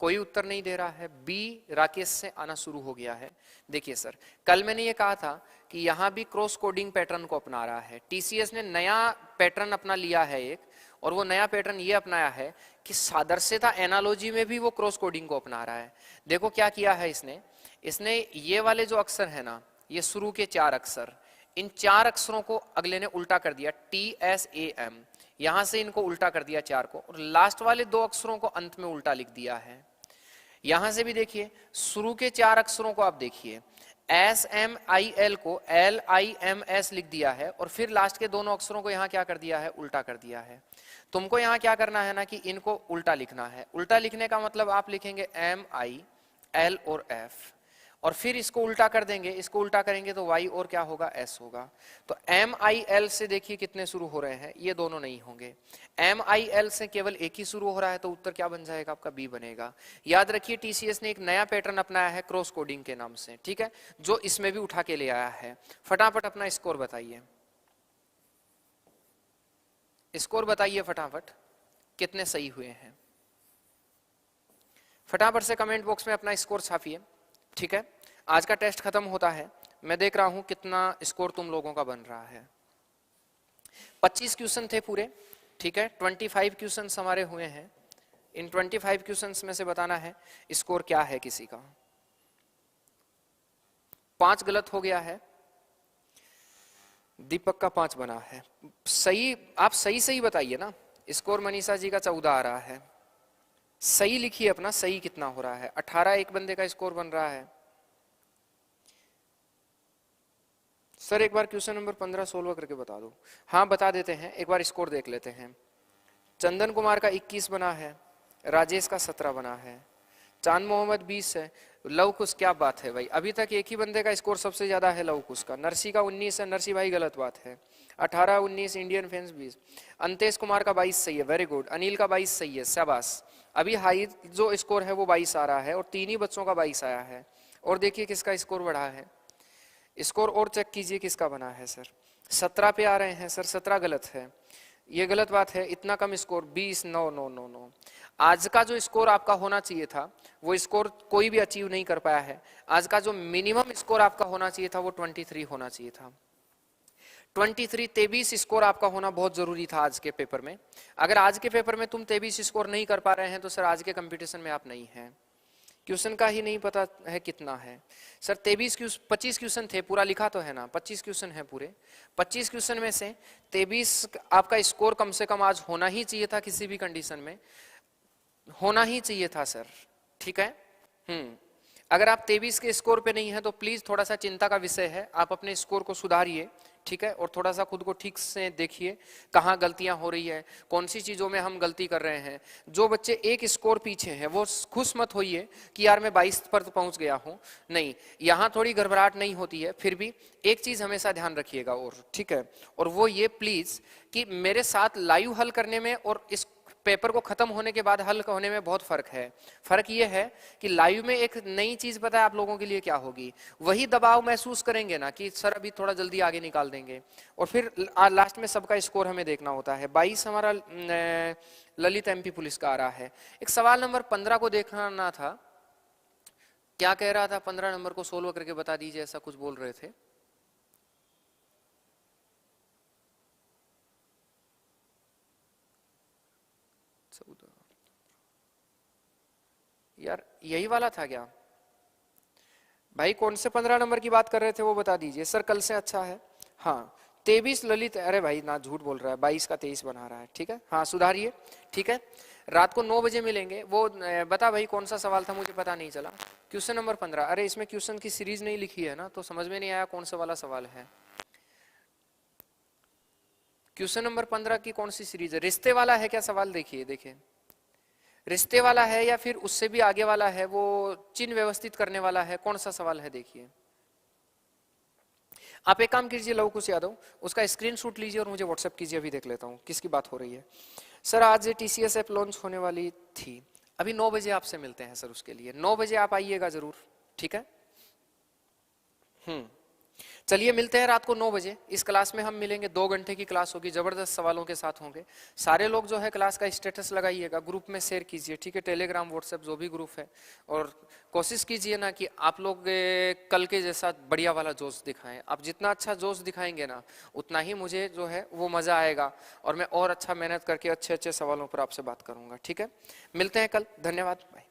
कोई उत्तर नहीं दे रहा है। बी राकेश से आना शुरू हो गया है। देखिए सर, कल मैंने ये कहा था कि यहां भी क्रॉस कोडिंग पैटर्न को अपना रहा है। TCS ने नया पैटर्न अपना लिया है एक, और वो नया पैटर्न ये अपनाया है कि सादृश्यता एनालॉजी में भी वो क्रॉस कोडिंग को अपना रहा है। देखो क्या किया है इसने ये वाले जो अक्षर है ना, ये शुरू के 4 अक्षर, इन 4 अक्षरों को अगले ने उल्टा कर दिया। TSAM, यहां से इनको उल्टा कर दिया 4 को, और लास्ट वाले 2 अक्षरों को अंत में उल्टा लिख दिया है। यहां से भी देखिए शुरू के 4 अक्षरों को आप देखिए, SMIL को LIMS लिख दिया है, और फिर लास्ट के दोनों अक्षरों को यहां क्या कर दिया है, उल्टा कर दिया है। तुमको यहां क्या करना है ना कि इनको उल्टा लिखना है। उल्टा लिखने का मतलब आप लिखेंगे MIL और F, और फिर इसको उल्टा कर देंगे, इसको उल्टा करेंगे तो Y और क्या होगा, S होगा। तो MIL से देखिए कितने शुरू हो रहे हैं, ये दोनों नहीं होंगे। MIL से केवल एक ही शुरू हो रहा है, तो उत्तर क्या बन जाएगा आपका, B बनेगा। याद रखिए TCS ने एक नया पैटर्न अपनाया है क्रॉस कोडिंग के नाम से, ठीक है, जो इसमें भी उठा के ले आया है। फटाफट अपना स्कोर बताइए, स्कोर बताइए फटाफट, कितने सही हुए हैं। फटाफट से कमेंट बॉक्स में अपना स्कोर छापिए, ठीक है। आज का टेस्ट खत्म होता है, मैं देख रहा हूं कितना स्कोर तुम लोगों का बन रहा है। 25 क्वेश्चन थे पूरे, ठीक है। 25 क्वेश्चन हमारे हुए हैं। इन 25 क्वेश्चन में से बताना है स्कोर क्या है किसी का। 5 गलत हो गया है, दीपक का 5 बना है सही। आप सही सही बताइए ना, स्कोर मनीषा जी का 14 आ रहा है। सही लिखिए अपना, सही कितना हो रहा है। 18 एक बंदे का स्कोर बन रहा है। सर एक बार क्वेश्चन नंबर 15 सोल्व करके बता दो। हाँ बता देते हैं, एक बार स्कोर देख लेते हैं। चंदन कुमार का 21 बना है, राजेश का 17 बना है, चांद मोहम्मद 20 है, लव कुश, क्या बात है भाई, अभी तक एक ही बंदे का स्कोर सबसे ज्यादा है लव कुश का। नरसी का 19 है, नरसी भाई गलत बात है। 18 19 इंडियन फैंस 20। अंतेश कुमार का 22 सही है, वेरी गुड। अनिल का 22 सही है, शाबाश। अभी हाई जो स्कोर है वो 22 आ रहा है, और 3 ही बच्चों का 22 आया है। और देखिए किसका स्कोर बढ़ा है, स्कोर और चेक कीजिए किसका बना है सर। 17 पे आ रहे हैं सर, 17 गलत है, ये गलत बात है। इतना कम स्कोर 20 9 9 9 9। आज का जो स्कोर आपका होना चाहिए था वो स्कोर कोई भी अचीव नहीं कर पाया है। आज का जो मिनिमम स्कोर आपका होना चाहिए था वो 23 होना चाहिए था। 23 स्कोर आपका होना बहुत जरूरी था आज के पेपर में। अगर आज के पेपर में तुम 23 स्कोर नहीं कर पा रहे हैं तो सर आज के कंपटीशन में आप नहीं हैं। क्वेश्चन का ही नहीं पता है कितना है सर। 25 क्वेश्चन थे, पूरा लिखा तो है ना, 25 क्वेश्चन है पूरे। 25 क्वेश्चन में से 23 आपका स्कोर कम से कम आज होना ही चाहिए था, किसी भी कंडीशन में होना ही चाहिए था सर, ठीक है। अगर आप 23 के स्कोर पे नहीं है तो प्लीज थोड़ा सा चिंता का विषय है, आप अपने स्कोर को सुधारिए, ठीक है। और थोड़ा सा खुद को ठीक से देखिए कहाँ गलतियां हो रही है, कौन सी चीजों में हम गलती कर रहे हैं। जो बच्चे एक स्कोर पीछे हैं वो खुश मत होइए कि यार मैं 22 पर तो पहुंच गया हूं, नहीं, यहाँ थोड़ी घबराहट नहीं होती है। फिर भी एक चीज हमेशा ध्यान रखिएगा, और ठीक है, और वो ये प्लीज कि मेरे साथ लाइव हल करने में और इस पेपर को खत्म होने के बाद हल होने में बहुत फर्क है। फर्क ये है कि लाइव में एक नई चीज पता है आप लोगों के लिए क्या होगी, वही दबाव महसूस करेंगे ना कि सर अभी थोड़ा जल्दी आगे निकाल देंगे, और फिर लास्ट में सबका स्कोर हमें देखना होता है। 22 हमारा ललित MP पुलिस का आ रहा है। एक सवाल नंबर 15 को देखना था, क्या कह रहा था, 15 नंबर को सोल्व करके बता दीजिए, ऐसा कुछ बोल रहे थे। यार यही वाला था क्या भाई? कौन से 15 नंबर की बात कर रहे थे वो बता दीजिए सर। कल से अच्छा है। हाँ 23 ललित, अरे भाई ना झूठ बोल रहा है, 22 का 23 बना रहा है, ठीक है। हाँ सुधारिए, ठीक है। रात को 9 बजे मिलेंगे। वो बता भाई कौन सा सवाल था, मुझे पता नहीं चला। Question number 15। अरे इसमें क्वेश्चन की सीरीज नहीं लिखी है ना, तो समझ में नहीं आया कौन सा वाला सवाल है। क्वेश्चन नंबर 15 की कौन सी सीरीज है? रिश्ते वाला है क्या सवाल? देखिए देखिए, रिश्ते वाला है या फिर उससे भी आगे वाला है, वो चिन्ह व्यवस्थित करने वाला है, कौन सा सवाल है देखिए। आप एक काम कीजिए लव कुश यादव, उसका स्क्रीनशॉट लीजिए और मुझे व्हाट्सएप कीजिए, अभी देख लेता हूँ किसकी बात हो रही है। सर आज TCS ऐप लॉन्च होने वाली थी, अभी 9 बजे आपसे मिलते हैं सर। उसके लिए 9 बजे आप आइएगा जरूर, ठीक है। चलिए मिलते हैं रात को 9 बजे। इस क्लास में हम मिलेंगे, 2 घंटे की क्लास होगी, जबरदस्त सवालों के साथ होंगे। सारे लोग जो है क्लास का स्टेटस लगाइएगा, ग्रुप में शेयर कीजिए, ठीक है। टेलीग्राम व्हाट्सएप जो भी ग्रुप है, और कोशिश कीजिए ना कि आप लोग कल के जैसा बढ़िया वाला जोश दिखाएं। आप जितना अच्छा जोश दिखाएंगे ना उतना ही मुझे जो है वो मजा आएगा, और मैं और अच्छा मेहनत करके अच्छे अच्छे सवालों पर आपसे बात करूंगा, ठीक है। मिलते हैं कल, धन्यवाद, बाय।